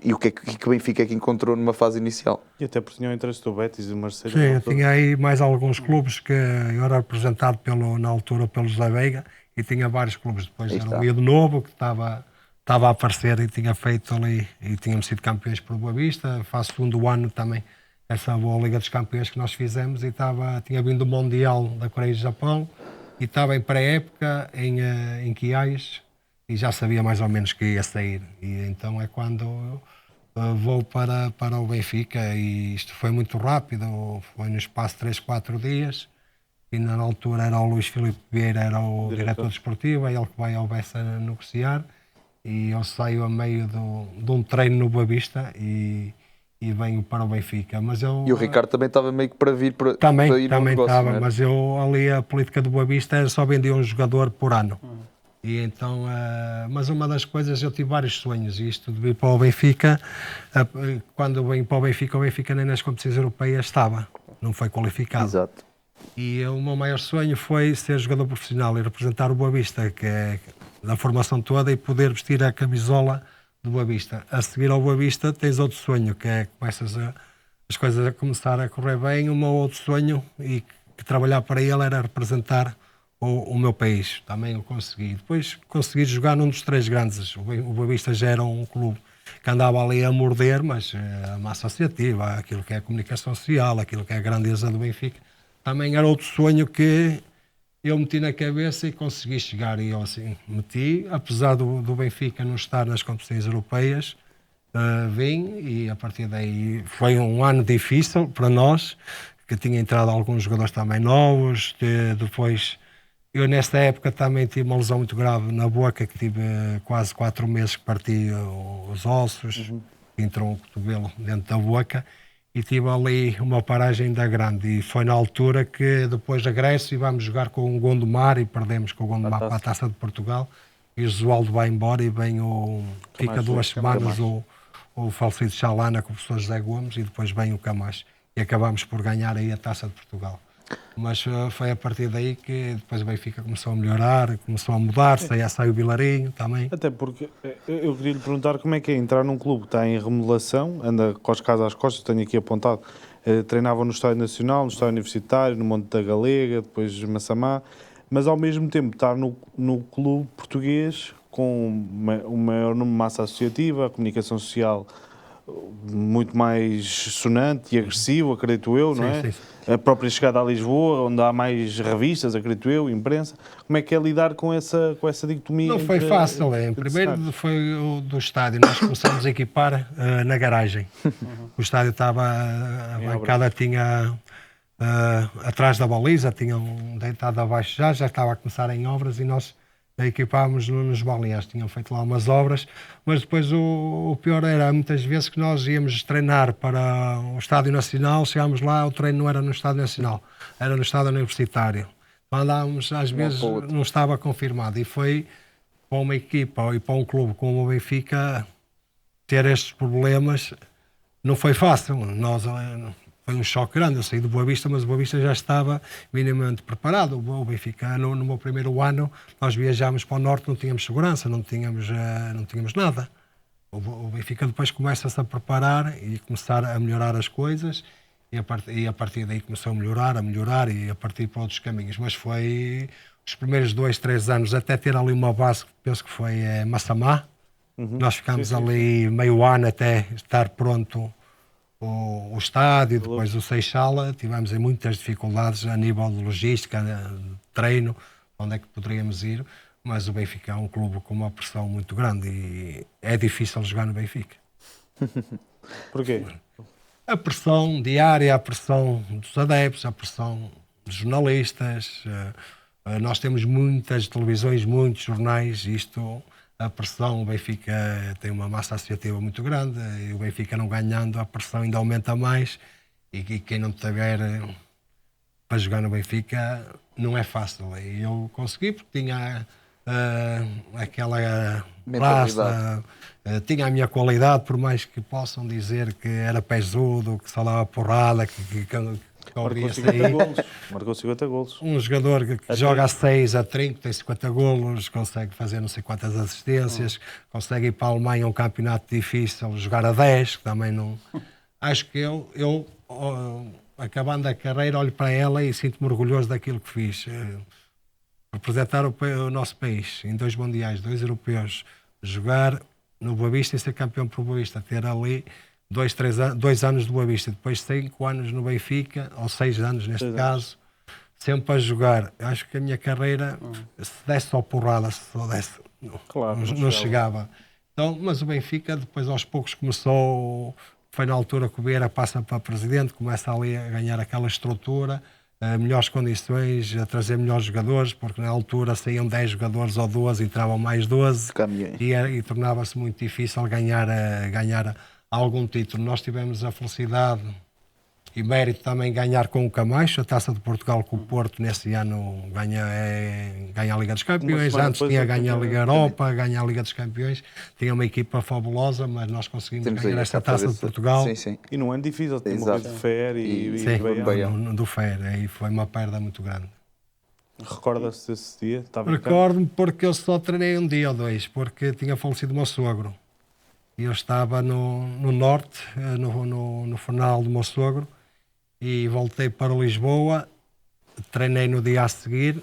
e o que o Benfica é que encontrou numa fase inicial? E até porque tinham interesse do Betis e do Marseille. Sim, eu tinha aí mais alguns clubes que eu era representado na altura pelo José Veiga, e tinha vários clubes. Depois era um miúdo novo que estava a aparecer e tinha feito ali, e tínhamos sido campeões por Boa Vista. Faz segundo ano também essa boa Liga dos Campeões que nós fizemos, e tinha vindo o Mundial da Coreia e do Japão, e estava em pré-época em Quiais, e já sabia mais ou menos que ia sair. E então é quando vou para o Benfica, e isto foi muito rápido, foi no espaço de 3-4 dias, e na altura era o Luís Filipe Vieira, era o diretor desportivo, é ele que vai ao Bessa negociar, e eu saio a meio de um treino no Boa Vista e venho para o Benfica. Mas e o Ricardo também estava meio que para vir para ir também negócio, estava, mas eu ali a política do Boa Vista era só vendia um jogador por ano. E então, mas uma das coisas, eu tive vários sonhos, e isto de vir para o Benfica, quando eu venho para o Benfica nem nas competições europeias estava, não foi qualificado. Exato. E o meu maior sonho foi ser jogador profissional e representar o Boa Vista, que é da formação toda, e poder vestir a camisola do Boa Vista. A seguir ao Boa Vista tens outro sonho, que é que começas as coisas a começar a correr bem. O meu outro sonho, e que trabalhar para ele, era representar o meu país. Também o consegui. Depois consegui jogar num dos 3 grandes. O Boa Vista já era um clube que andava ali a morder, mas a massa associativa, aquilo que é a comunicação social, aquilo que é a grandeza do Benfica, também era outro sonho que eu meti na cabeça e consegui chegar. E eu assim meti, apesar do Benfica não estar nas competições europeias, vim, e a partir daí foi um ano difícil para nós, que tinha entrado alguns jogadores também novos, depois eu nesta época também tive uma lesão muito grave na boca, que tive quase 4 meses que parti os ossos, entrou um cotovelo dentro da boca, e tive ali uma paragem da grande, e foi na altura que depois regresso e vamos jogar com o Gondomar, e perdemos com o Gondomar para a Taça de Portugal, e o Josualdo vai embora e vem fica 2 semanas o falecido Chalana com o professor José Gomes, e depois vem o Camacho, e acabámos por ganhar aí a Taça de Portugal. Mas foi a partir daí que depois o Benfica começou a melhorar, começou a mudar-se, aí saiu o Vilarinho também. Até porque eu queria lhe perguntar como é que é entrar num clube que está em remodelação, anda com as casas às costas, tenho aqui apontado, treinava no Estádio Nacional, no Estádio Universitário, no Monte da Galega, depois Massamá, mas ao mesmo tempo estar no clube português com uma maior massa associativa, a comunicação social muito mais sonante e agressivo, acredito eu, não é? Sim. A própria chegada a Lisboa, onde há mais revistas, acredito eu, imprensa. Como é que é lidar com essa dicotomia? Não foi fácil. Primeiro foi o do estádio. Nós começamos a equipar na garagem. O estádio estava, a bancada tinha atrás da baliza, tinha deitado abaixo já estava a começar em obras, e nós equipámos nos balneários, tinham feito lá umas obras, mas depois o pior era muitas vezes que nós íamos treinar para o Estádio Nacional, chegámos lá, o treino não era no Estádio Nacional, era no Estádio Universitário. Andávamos, às vezes não estava confirmado, e foi para uma equipa e para um clube como o Benfica ter estes problemas não foi fácil. Foi um choque grande. Eu saí do Boa Vista, mas o Boa Vista já estava minimamente preparado. O Benfica, no meu primeiro ano, nós viajámos para o Norte, não tínhamos segurança, não tínhamos nada. O Benfica depois começa-se a preparar e começar a melhorar as coisas, e a partir daí começou a melhorar e a partir para outros caminhos. Mas foi os primeiros 2, 3 anos, até ter ali uma base, que penso que foi Massamá. Nós ficámos ali meio ano até estar pronto o estádio, depois o Seixala. Tivemos muitas dificuldades a nível de logística, de treino, onde é que poderíamos ir, mas o Benfica é um clube com uma pressão muito grande e é difícil jogar no Benfica. Porquê? A pressão diária, a pressão dos adeptos, a pressão dos jornalistas. Nós temos muitas televisões, muitos jornais, a pressão, o Benfica tem uma massa associativa muito grande, e o Benfica não ganhando, a pressão ainda aumenta mais, e quem não tiver para jogar no Benfica não é fácil. E eu consegui, porque tinha aquela raça, tinha a minha qualidade, por mais que possam dizer que era pesudo, que só dava porrada, que Marcou 50 golos. Um jogador que joga a 6, a 30, tem 50 golos, consegue fazer não sei quantas assistências, consegue ir para a Alemanha, um campeonato difícil, jogar a 10, que também não... Acho que eu acabando a carreira, olho para ela e sinto-me orgulhoso daquilo que fiz. Representar o nosso país em 2 mundiais, 2 europeus, jogar no Boa Vista e ser campeão por Boa Vista, ter ali 2 anos do Boa Vista, depois 5 anos no Benfica, ou 6 anos neste caso, sempre a jogar. Acho que a minha carreira, se desse só porrada, se só desse, não chegava. Então, mas o Benfica depois aos poucos começou, foi na altura que o Vieira passa para presidente, começa ali a ganhar aquela estrutura, melhores condições, a trazer melhores jogadores, porque na altura saíam 10 jogadores ou 12, entravam mais 12, e tornava-se muito difícil ganhar algum título. Nós tivemos a felicidade e mérito também ganhar com o Camacho, a Taça de Portugal, com o Porto nesse ano ganha a Liga dos Campeões, antes tinha ganho a Liga Europa, ganha a Liga dos Campeões, tinha uma equipa fabulosa, mas nós conseguimos ganhar esta Taça de Portugal. Sim. E não é difícil, tem uma coisa de Fer e Baião. Do Fer, aí foi uma perda muito grande. Recorda-se desse dia? Recordo-me porque eu só treinei um dia ou 2, porque tinha falecido o meu sogro. E eu estava no norte, no funeral do meu sogro, e voltei para Lisboa, treinei no dia a seguir,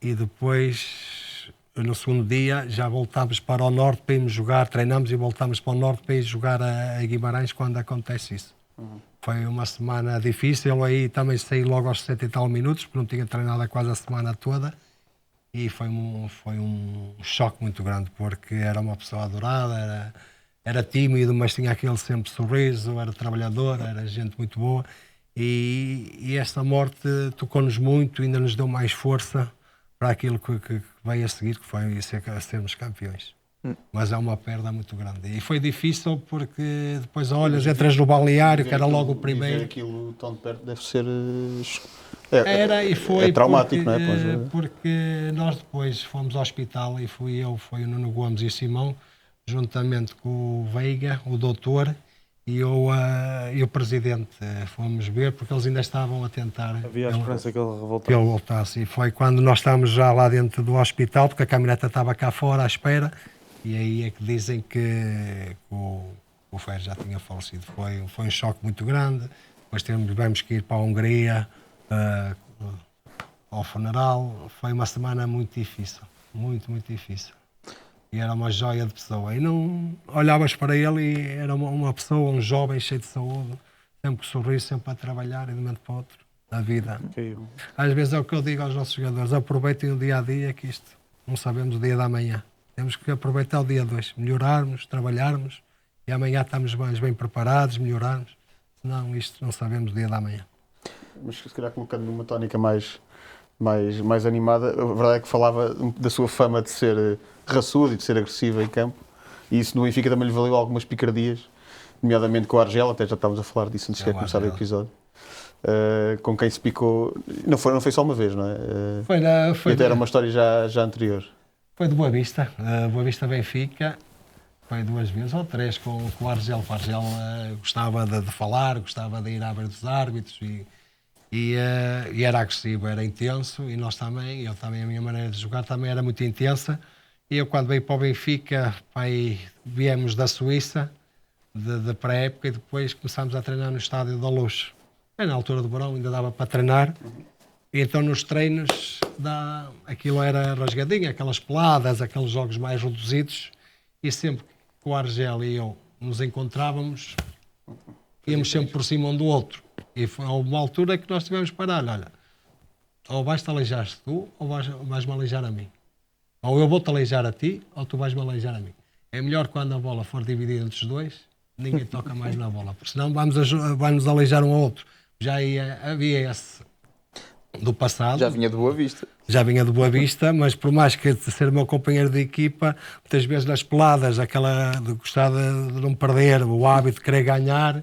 e depois no segundo dia já voltámos para o norte para irmos jogar, treinamos e voltámos para o norte para ir jogar a Guimarães quando acontece isso. Foi uma semana difícil, aí também saí logo aos 60 e tal minutos, porque não tinha treinado quase a semana toda. E foi um choque muito grande, porque era uma pessoa adorada, era tímido, mas tinha aquele sempre sorriso, era trabalhador, era gente muito boa. E esta morte tocou-nos muito, ainda nos deu mais força para aquilo que veio a seguir, que foi sermos campeões. Mas é uma perda muito grande. E foi difícil porque depois olhas, entras no balneário, que era logo o primeiro. Ver aquilo tão de perto deve ser... Era e foi é traumático, porque, não é? porque nós depois fomos ao hospital e foi o Nuno Gomes e o Simão, juntamente com o Veiga, o doutor, e o presidente. Fomos ver porque eles ainda estavam a tentar... Havia a esperança que ele que ele voltasse. voltasse. E foi quando nós estávamos já lá dentro do hospital, porque a caminhoneta estava cá fora à espera, e aí é que dizem que o Fer já tinha falecido. Foi um choque muito grande. Depois tivemos que ir para a Hungria ao funeral. Foi uma semana muito difícil, muito difícil. E era uma joia de pessoa. E não olhavas para ele e era uma pessoa, um jovem cheio de saúde, sempre com sorriso, sempre a trabalhar e de um momento para o outro, na vida. Caiu. Às vezes é o que eu digo aos nossos jogadores: aproveitem o dia a dia, que isto não sabemos o dia da manhã. Temos que aproveitar o dia 2, melhorarmos, trabalharmos e amanhã estamos mais bem preparados, melhorarmos. Senão isto não sabemos o dia da manhã. Mas se calhar colocando numa tónica mais animada, a verdade é que falava da sua fama de ser raçudo e de ser agressivo em campo, e isso no Benfica também lhe valeu algumas picardias, nomeadamente com o Argel, até já estávamos a falar disso antes de começar o episódio, com quem se picou, não foi só uma vez, não é? E até era uma história já anterior. Foi de Boa Vista, Boa Vista Benfica, foi 2 vezes ou 3 com o Argel. O Argel gostava de falar, gostava de ir à beira dos árbitros e era agressivo, era intenso, e nós também, eu também, a minha maneira de jogar também era muito intensa. E eu, quando veio para o Benfica, viemos da Suíça, de pré-época, e depois começámos a treinar no Estádio da Luz. Na altura do verão ainda dava para treinar, e então nos treinos aquilo era rasgadinho, aquelas peladas, aqueles jogos mais reduzidos, e sempre que o Argel e eu nos encontrávamos, íamos sempre por cima um do outro. E foi uma altura que nós tivemos que parar: olha, ou vais-te aleijar tu, ou vais-me aleijar a mim. Ou eu vou-te aleijar a ti, ou tu vais-me aleijar a mim. É melhor quando a bola for dividida entre os dois, ninguém toca mais na bola, porque senão vai-nos aleijar um ao outro. Já havia esse do passado. Já vinha de Boa Vista. Já vinha de Boa Vista, mas por mais que ser meu companheiro de equipa, muitas vezes nas peladas, aquela de gostar de não perder, o hábito de querer ganhar,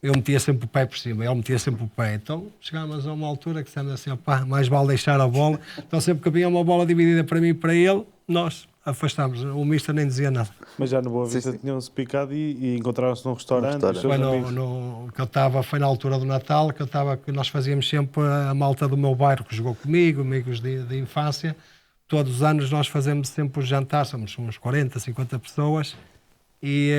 eu metia sempre o pé por cima, ele metia sempre o pé. Então chegámos a uma altura que estamos assim: opá, mais vale deixar a bola. Então sempre que havia uma bola dividida para mim e para ele, nós afastámos. O mister nem dizia nada. Mas já no Boa Vista tinham-se picado e encontraram-se num restaurante. Os seus Foi amigos. que eu estava, foi na altura do Natal, que nós fazíamos sempre a malta do meu bairro que jogou comigo, amigos de infância. Todos os anos nós fazemos sempre o jantar, somos uns 40, 50 pessoas, e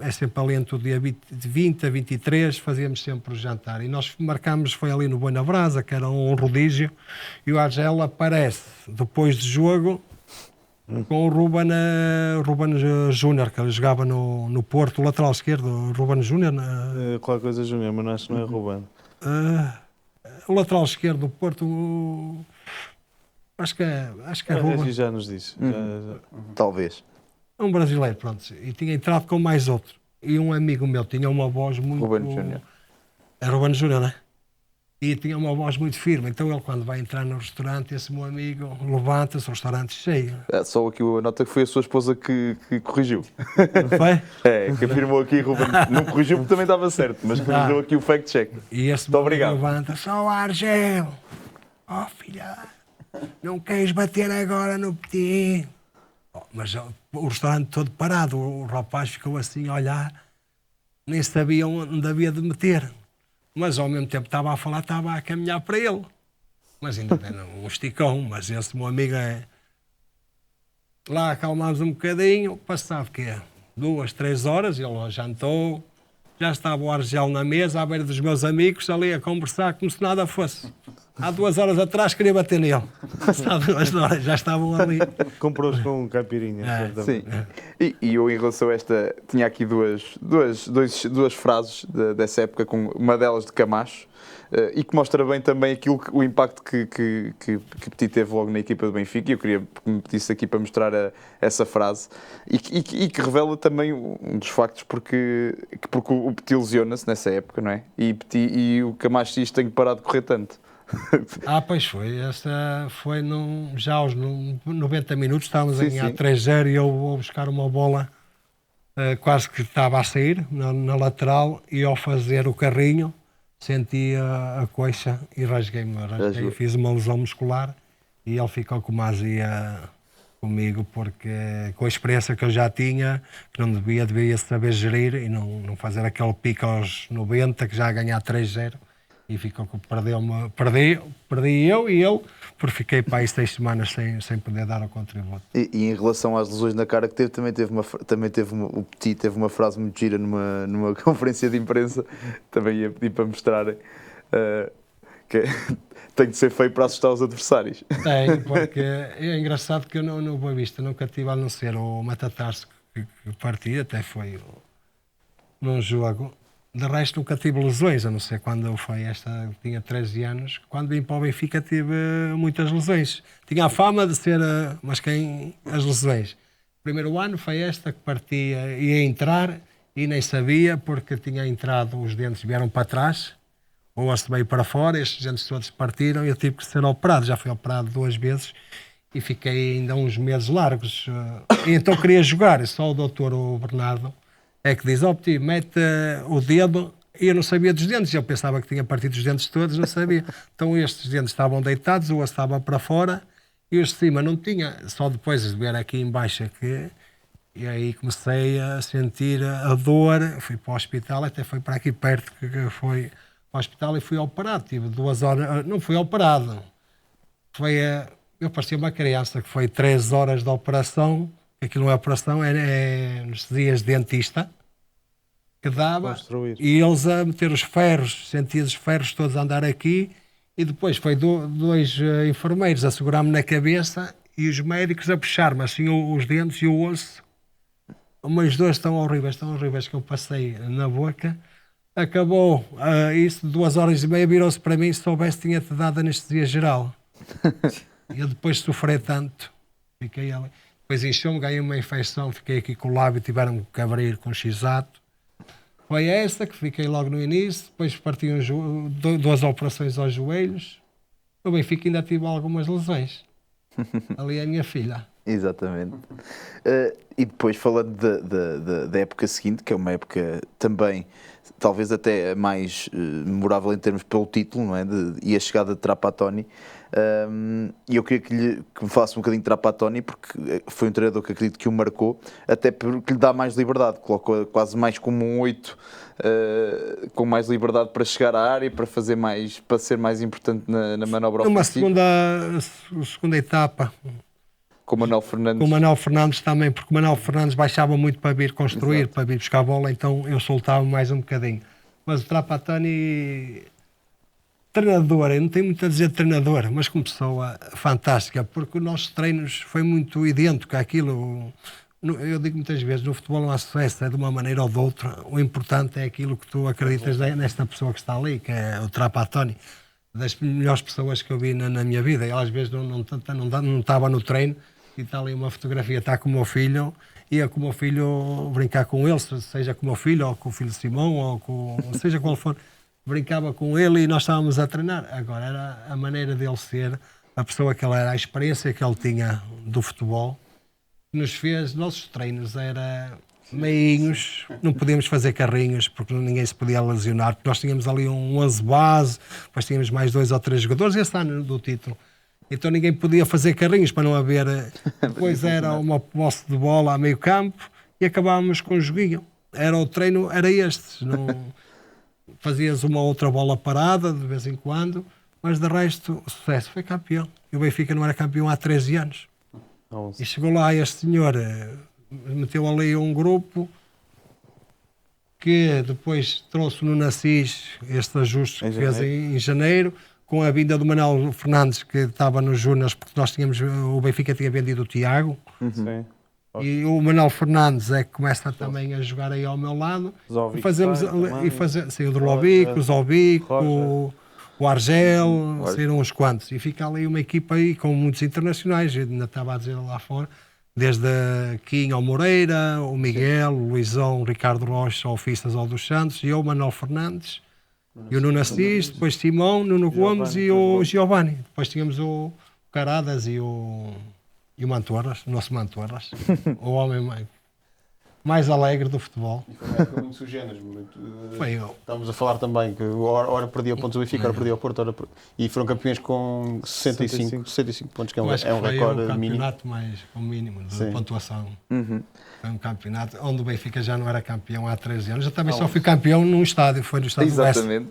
é sempre ali entre o dia 20 a 23, fazíamos sempre o jantar. E nós marcámos, foi ali no Boi na Brasa, que era um rodízio, e o Argel aparece depois do jogo com o Ruben Júnior, que ele jogava no Porto, o lateral esquerdo, o Ruben Júnior. Qualquer coisa Júnior, mas acho que não é Ruben. O lateral esquerdo do Porto, acho que é Ruben. Já nos disse. Talvez. Um brasileiro, pronto. E tinha entrado com mais outro. E um amigo meu tinha uma voz muito... Ruben Júnior. É Ruben Júnior, não é? E tinha uma voz muito firme. Então ele, quando vai entrar no restaurante, esse meu amigo levanta-se, o restaurante cheio. Só aqui a nota que foi a sua esposa que corrigiu. Não foi? Que afirmou aqui, Ruben. Não corrigiu porque também estava certo, mas corrigiu aqui o fact-check. E esse Muito obrigado. levanta-se: ó Argel, ó filha, não queres bater agora no Petit? Mas o restaurante todo parado, o rapaz ficou assim a olhar, nem sabia onde havia de meter. Mas ao mesmo tempo estava a falar, estava a caminhar para ele. Mas ainda era um esticão, mas esse meu amigo Lá acalmámos um bocadinho, passado o quê? 2, 3 horas, ele jantou, já estava o Argel na mesa, à beira dos meus amigos, ali a conversar como se nada fosse. há 2 horas atrás queria bater nele. Há 2 horas, já estavam ali. Comprou-os com um caipirinha, certamente. Sim. E eu, em relação a esta, tinha aqui duas frases dessa época, com uma delas de Camacho, e que mostra bem também o impacto que Petit teve logo na equipa do Benfica. E eu queria que me pedisse aqui para mostrar essa frase, e que revela também um dos factos, porque o Petit lesiona-se nessa época, não é? E o Camacho diz: tenho parado de correr tanto. Pois foi. Essa foi já aos 90 minutos, estávamos a ganhar sim. 3-0 e eu vou buscar uma bola quase que estava a sair na lateral, e ao fazer o carrinho senti a coxa e rasguei-me. Fiz uma lesão muscular e ele ficou com uma azia comigo, porque com a experiência que eu já tinha, que não devia saber gerir e não fazer aquele pico aos 90, que já a ganhar 3-0. E ficou com perdi eu e ele, porque fiquei para aí 6 semanas sem poder dar o contributo. E em relação às lesões na cara que teve, o Petit teve uma frase muito gira numa conferência de imprensa, também ia pedir para mostrarem, que tem de ser feio para assustar os adversários. Tem, porque é engraçado que eu no Boa Vista nunca tive, a não ser o metatarso que parti, até foi num jogo. De resto, nunca tive lesões, a não ser quando foi tinha 13 anos. Quando vim para o Benfica tive muitas lesões. Tinha a fama de ser, mas quem as lesões? O primeiro ano foi esta que partia, ia entrar e nem sabia, porque tinha entrado, os dentes vieram para trás, o osso veio para fora, estes dentes todos partiram e eu tive que ser operado. Já fui operado 2 vezes e fiquei ainda uns meses largos. E então queria jogar, só o doutor, o Bernardo, é que diz: Petit, mete o dedo, e eu não sabia dos dentes, eu pensava que tinha partido os dentes todos, não sabia. Então estes dentes estavam deitados, o osso estava para fora e os de cima não tinha, só depois de ver aqui em baixo e aí comecei a sentir a dor, fui para o hospital, até foi para aqui perto que foi para o hospital, e fui operado, tive 2 horas, não fui operado, eu parecia uma criança, que foi 3 horas de operação. Aquilo não é operação, é anestesias de dentista, que dava, Construir. e eles a meter os ferros, sentia os ferros todos a andar aqui, e depois foi 2 enfermeiros a segurar-me na cabeça e os médicos a puxar-me assim os dentes e o osso. Umas dores tão horríveis que eu passei na boca. Acabou isso, 2 horas e meia, virou-se para mim: se soubesse tinha-te dado anestesia geral. E eu depois sofri tanto, fiquei ali. Depois inchou-me, ganhei uma infecção, fiquei aqui com o lábio, tiveram que abrir com X-ato. Foi essa que fiquei logo no início, depois parti 2 operações aos joelhos. No Benfica ainda tive algumas lesões. Ali é a minha filha. Exatamente. E depois, falando da época seguinte, que é uma época também, talvez até mais memorável em termos pelo título, não é? E a chegada de Trapattoni. E eu queria que me falasse um bocadinho de Trapattoni, porque foi um treinador que acredito que o marcou, até porque lhe dá mais liberdade, coloca quase mais como um 8, com mais liberdade para chegar à área, para ser mais importante na manobra ofensiva. Uma segunda etapa. Com o Manuel Fernandes. Com o Manuel Fernandes também, porque o Manuel Fernandes baixava muito para vir construir, Exato. para vir buscar a bola, então eu soltava mais um bocadinho. Mas o Trapattoni, treinador, eu não tenho muito a dizer de treinador, mas como pessoa fantástica, porque os nossos treinos foi muito idêntico àquilo. Eu digo muitas vezes, no futebol não há sucesso, é de uma maneira ou de outra. O importante é aquilo que tu acreditas nesta pessoa que está ali, que é o Trapattoni, das melhores pessoas que eu vi na minha vida. Ele às vezes não estava no treino, e está ali uma fotografia, está com o meu filho, ia com o meu filho brincar com ele, seja com o meu filho, ou com o filho de Simão, ou seja qual for, brincava com ele e nós estávamos a treinar. Agora era a maneira dele ser, a pessoa que ele era, a experiência que ele tinha do futebol, que nos fez, nossos treinos era meinhos, não podíamos fazer carrinhos porque ninguém se podia lesionar, porque nós tínhamos ali um 11 base, depois tínhamos mais 2 ou 3 jogadores, esse ano do título. Então ninguém podia fazer carrinhos para não haver. Depois era uma posse de bola a meio campo e acabávamos com o joguinho. O treino era este. Não fazias uma outra bola parada de vez em quando, mas de resto o sucesso foi campeão. E o Benfica não era campeão há 13 anos. E chegou lá este senhor, meteu ali um grupo que depois trouxe no Assis este ajuste que fez em janeiro, com a vinda do Manuel Fernandes, que estava nos Júniors, porque o Benfica tinha vendido o Tiago, Sim. e o Manuel Fernandes é que começa também a jogar aí ao meu lado. Zovic E fazemos, sai também. sim, o Drlovic, o Zovic, Roger. o Argel, saíram uns quantos. E fica ali uma equipa aí com muitos internacionais, eu ainda estava a dizer lá fora, desde Kim ao Moreira, o Miguel, o Luizão, o Ricardo Rocha, o Fistas ao dos Santos, e eu, o Manuel Fernandes, e o Nuno Assis, depois Simão, Nuno Gomes e o Giovanni. Depois tínhamos o Caradas e o Mantorras, o nosso Mantorras, o homem mais alegre do futebol. E foi uma época muito sugêneres. Foi eu. Estamos a falar também que ora perdia pontos do Benfica, ora perdia o Porto, e foram campeões com 65 pontos, que é um Acho que foi recorde o mínimo. campeonato mais com mínimo de Sim. pontuação. Uhum. Foi um campeonato onde o Benfica já não era campeão há 13 anos. Eu também só fui campeão num estádio, foi no estádio do Oeste. Exatamente.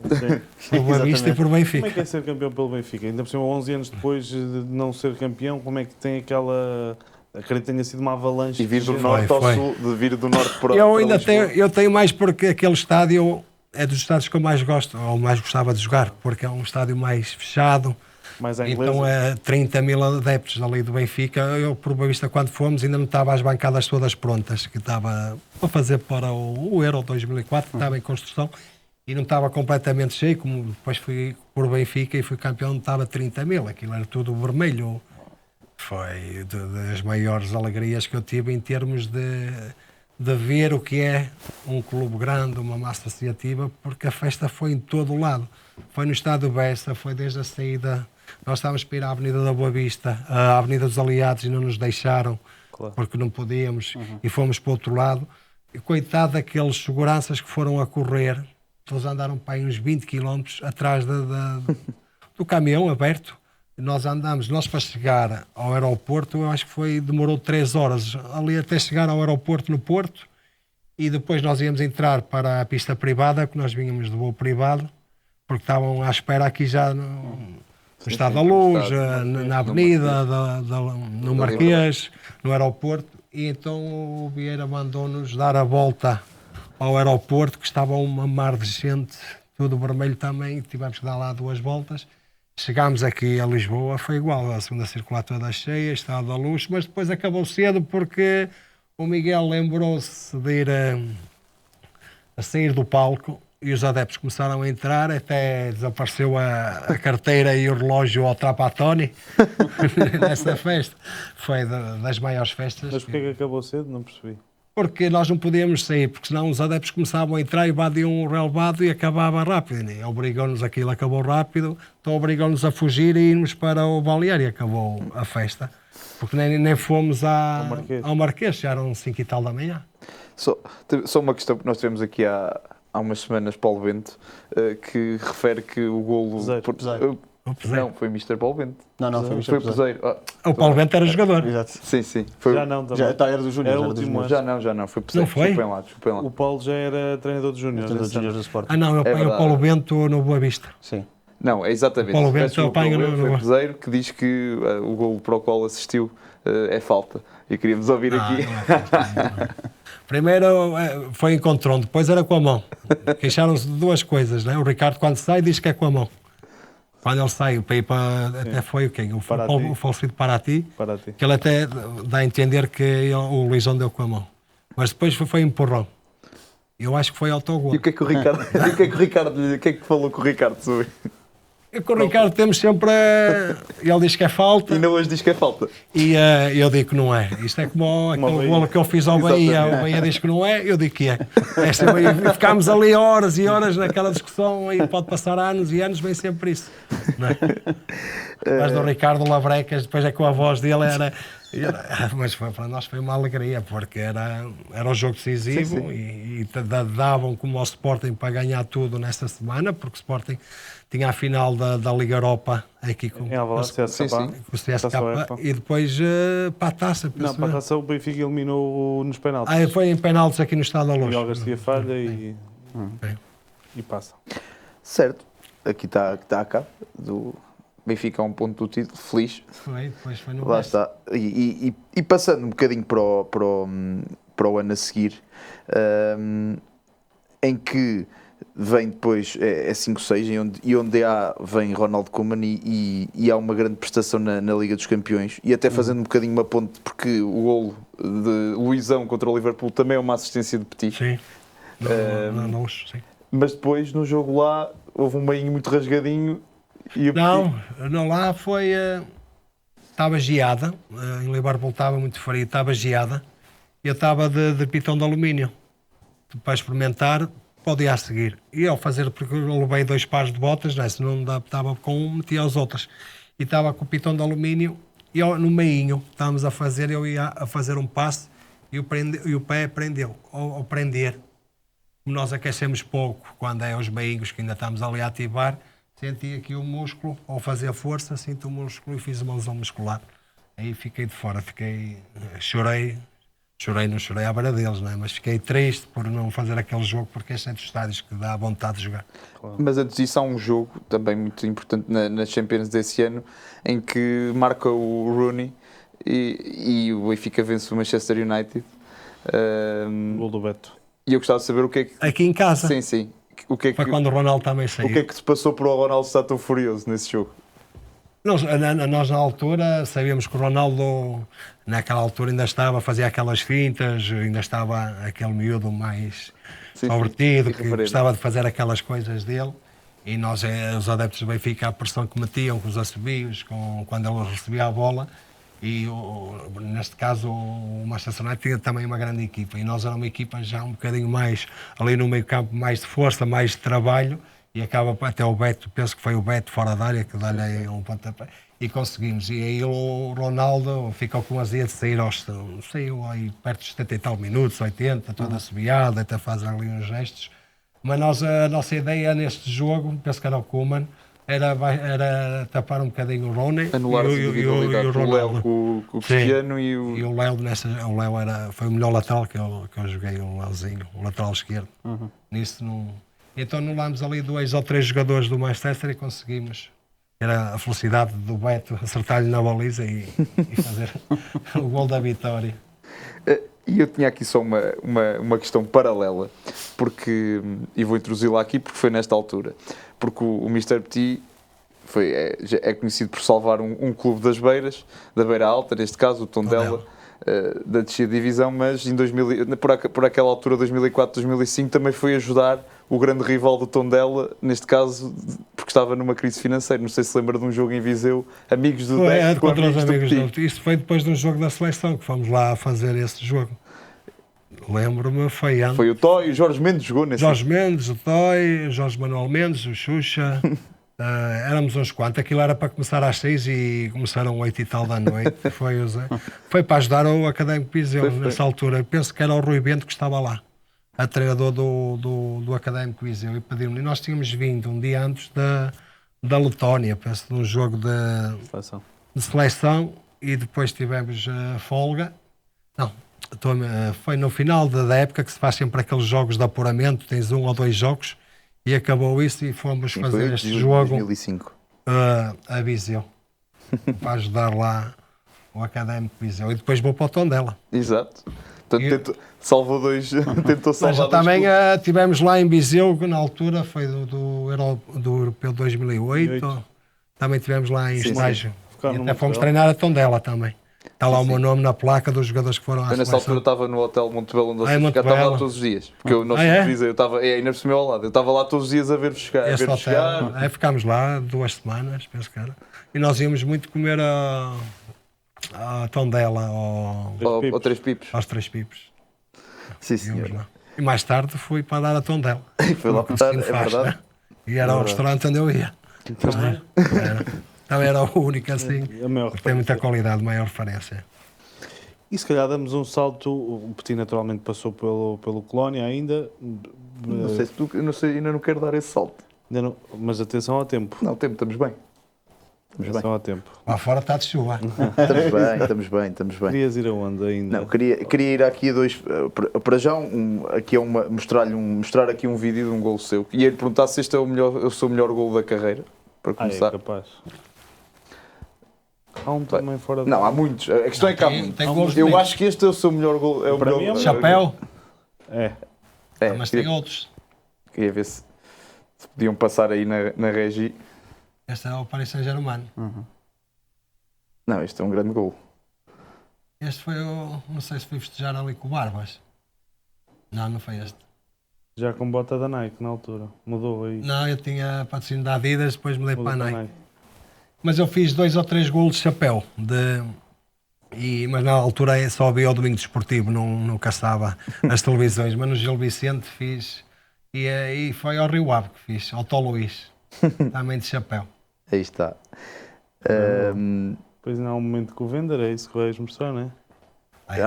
Por Boa Vista e por Como é Benfica. que é ser campeão pelo Benfica? Ainda por cima, 11 anos depois de não ser campeão, como é que tem aquela... Acredito que tenha sido uma avalanche. E vir do de norte ao foi. sul, de vir do norte para Eu para ainda Lisboa. tenho mais porque aquele estádio é dos estádios que eu mais gosto, ou mais gostava de jogar, porque é um estádio mais fechado. mais à inglesa. Então é 30 mil adeptos ali do Benfica. Eu, por Boa Vista, quando fomos, ainda não estava as bancadas todas prontas, que estava a fazer para o Euro 2004, que estava em construção, e não estava completamente cheio, como depois fui por Benfica e fui campeão, estava 30 mil, aquilo era tudo vermelho. Foi das maiores alegrias que eu tive em termos de ver o que é um clube grande, uma massa associativa, porque a festa foi em todo o lado. Foi no Estádio Bessa, foi desde a saída. Nós estávamos para ir à Avenida da Boa Vista, à Avenida dos Aliados, e não nos deixaram, Claro. porque não podíamos, e fomos para o outro lado. E coitado daqueles seguranças que foram a correr, eles andaram para aí uns 20 km atrás do caminhão aberto. Nós para chegar ao aeroporto, eu acho que demorou 3 horas, ali até chegar ao aeroporto no Porto, e depois nós íamos entrar para a pista privada, que nós vínhamos de voo privado, porque estavam à espera aqui já no Estado da Luz, na Avenida, no Marquês, no aeroporto, e então o Vieira mandou-nos dar a volta ao aeroporto, que estava uma mar de gente, tudo vermelho também, tivemos que dar lá 2 voltas. Chegámos aqui a Lisboa, foi igual, a segunda circular toda cheia, Estado da Luz, mas depois acabou cedo porque o Miguel lembrou-se de ir a sair do palco e os adeptos começaram a entrar, até desapareceu a carteira e o relógio ao Trapattoni nessa festa. Foi das maiores festas. Mas porquê que acabou cedo? Não percebi. Porque nós não podíamos sair, porque senão os adeptos começavam a entrar e badiam um relevado e acabava rápido. E obrigou-nos, aquilo acabou rápido, então obrigou-nos a fugir e irmos para o balneário e acabou a festa. Porque nem fomos ao Marquês, já eram 5 e tal da manhã. Só uma questão que nós tivemos aqui há umas semanas, Paulo Bento, que refere que o golo... Peseiro. Não, foi Mr. Paulo Bento. Não, foi Foi o Peseiro. O Paulo Bento era jogador. Exato. Sim. Foi... Já não, também. Já era do Júnior. Era o último ano. Já não. Foi Peseiro. Não foi? Desculpem lá. O Paulo já era treinador de Júnior. Do Júnior do Sport. Não, eu apanho o Paulo Bento no Boa Vista. Sim. Não, é exatamente. Paulo Bento Peço desculpa, apanha Paulo Bento, no- foi Peseiro que diz que o golo para o qual assistiu é falta. E queríamos ouvir aqui. Não é falta. Primeiro foi em controle, depois era com a mão. Queixaram-se de 2 coisas, né? O Ricardo, quando sai, diz que é com a mão. Quando ele saiu para ir para. Até foi o quê? Paraty. O falecido Paraty, Para ti. que ele até dá a entender que o Luizão deu com a mão. Mas depois foi empurrão. Eu acho que foi autogol. E o que é que o Ricardo... o que é que falou com o Ricardo sobre? E com o Ricardo temos sempre. Ele diz que é falta. E não hoje diz que é falta. E eu digo que não é. Isto é como aquele golo que eu fiz ao Bahia. Exatamente. O Bahia diz que não é, eu digo que é. E ficámos ali horas e horas naquela discussão e pode passar anos e anos, vem sempre isso. Não é? Mas do Ricardo Lavrecas, depois é com a voz dele era... Mas para nós foi uma alegria, porque era um jogo decisivo e davam como ao Sporting para ganhar tudo nesta semana, porque o Sporting tinha a final da Liga Europa aqui com Em Alvalade, CSKA. Sim. o CSKA e depois para a taça. Não, para a taça o Benfica eliminou nos penaltis. Foi em penaltis aqui no Estado da Luz. Miguel Garcia falha e passa. Certo. Aqui está a capa do Benfica a um ponto do título. Feliz. Depois foi no Lá Bessa. está. E passando um bocadinho para o ano a seguir, em que vem depois, é 5-6, e onde vem Ronald Koeman e há uma grande prestação na Liga dos Campeões, e até fazendo um bocadinho uma ponte, porque o golo de Luizão contra o Liverpool também é uma assistência de Petit. Sim. Não, sim. Mas depois, no jogo lá, houve um meinho muito rasgadinho e o Não, lá foi... Estava geada, em Liverpool estava muito frio, estava geada, e eu estava de pitão de alumínio para experimentar para o dia a seguir. E ao fazer, porque eu levei 2 pares de botas, né? Se não estava com um, metia as outras. E estava com o pitão de alumínio, e no meinho estávamos a fazer, eu ia a fazer um passe e o pé prendeu. Ao prender, como nós aquecemos pouco, quando é os meinhos que ainda estamos ali a ativar, senti aqui o músculo, ao fazer força, sinto o músculo e fiz uma lesão muscular. Aí fiquei de fora, chorei à beira deles, não é? Mas fiquei triste por não fazer aquele jogo, porque este é dos estádios que dá vontade de jogar. Mas antes disso há um jogo também muito importante na Champions desse ano, em que marca o Rooney e o Benfica vence o Manchester United. Gol do Beto. E eu gostava de saber o que é que... Aqui em casa? Sim. O que é Foi que, quando o Ronaldo também saiu. o que é que se passou para o Ronaldo estar tão furioso nesse jogo? Nós na altura sabíamos que o Ronaldo naquela altura ainda fazia aquelas fintas, ainda estava aquele miúdo mais divertido, que gostava de fazer aquelas coisas dele, e nós, os adeptos do Benfica, a pressão que metiam com os assobios, quando ele recebia a bola, e neste caso o Manchester United tinha também uma grande equipa, e nós era uma equipa já um bocadinho mais ali no meio campo, mais de força, mais de trabalho, e acaba até o Beto, penso que foi o Beto fora da área que dá-lhe um pontapé, e conseguimos. E aí o Ronaldo ficou com azia de sair saiu aí perto dos 70 e tal minutos, 80, toda assobiada, até faz ali uns gestos. Mas a nossa ideia neste jogo, penso que era o Koeman, era tapar um bocadinho o Rooney Anular a individualidade o do Ronaldo. Léo com o Cristiano e o... E o Léo, foi o melhor lateral que eu joguei, o Léozinho, o lateral esquerdo. Nisso não... Então anulámos ali 2 ou 3 jogadores do Manchester e conseguimos. Era a felicidade do Beto acertar-lhe na baliza e fazer o gol da vitória. E eu tinha aqui só uma questão paralela, porque, e vou introduzi-la aqui porque foi nesta altura, porque o Mr. Petit é conhecido por salvar um clube das Beiras, da Beira Alta, neste caso o Tondela, da descida divisão, mas por aquela altura, 2004, 2005, também foi ajudar o grande rival do Tondela, neste caso, porque estava numa crise financeira. Não sei se lembra de um jogo em Viseu, amigos do Dé, contra os amigos do Petit. Isso foi depois de um jogo da seleção, que fomos lá a fazer esse jogo. Lembro-me, foi antes. Foi o Toy, o Jorge Mendes jogou nesse. Jorge Mendes, o Toy, o Jorge Manuel Mendes, o Xuxa. Éramos uns quantos. Aquilo era para começar às 6 e começaram 8 e tal da noite. Foi para ajudar o Académico Viseu nessa altura. Penso que era o Rui Bento que estava lá, a treinador do Académico Viseu, e pediu-me. E nós tínhamos vindo um dia antes da Letónia, penso, de um jogo de seleção, e depois tivemos folga. Não, foi no final da época que se faz sempre aqueles jogos de apuramento, tens 1 ou 2 jogos, e acabou isso e fomos fazer este jogo 2005. A Viseu, para ajudar lá o Académico Viseu. E depois vou para o Tondela. Exato. Portanto, salvou tentou salvar mas também tivemos lá em Viseu, que na altura foi do Europeu 2008. Também tivemos lá em estágio. E até fomos treinar a Tondela também. Está lá o meu nome na placa dos jogadores que foram à seleção. Nessa altura estava no Hotel Montebello, onde vocês ficaram. Estava lá todos os dias. Porque o nosso Viseu, eu estava ainda por cima ao lado. Eu estava lá todos os dias a ver-vos chegar. Ficámos lá 2 semanas, penso que era. E nós íamos muito comer a Tondela ou Três Pipos. Aos Três Pipos. Sim, senhor. E mais tarde fui para dar a Tondela. Foi lá para é verdade. E era o restaurante onde eu ia. Também era o único assim. Tem muita qualidade, maior referência. E se calhar damos um salto. O Petit naturalmente passou pelo Colónia ainda. Não sei se tu. Ainda não quero dar esse salto. Ainda não, mas atenção ao tempo. Não, estamos bem. Atenção ao tempo. Lá fora está de chuva. Estamos bem. Querias ir aonde ainda? Não, queria ir aqui a 2. Para já, aqui é mostrar aqui um vídeo de um golo seu. E ia-lhe perguntar se este é o seu melhor golo da carreira. Para começar. É capaz. Há um também fora Não, há muitos. A questão é que há muitos. Eu acho que este é o seu melhor gol. Chapéu? É. Mas tem outros. Queria ver se. Podiam passar aí na Regi. Este é o Paris Saint-Germain. Não, este é um grande gol. Este foi o... Não sei se fui festejar ali com o Barbas. Não foi este. Já com bota da Nike na altura. Mudou aí. Não, eu tinha patrocínio da Adidas, depois mudei Mudou para a para Nike. Mas eu fiz 2 ou 3 golos de chapéu. Mas na altura só havia o Domingo Desportivo, não caçava as televisões. Mas no Gil Vicente fiz. E foi ao Rio Ave que fiz, ao Tó Luís. Também de chapéu. Aí está. Depois não há um momento que o vender, é isso que vais mostrar, não é?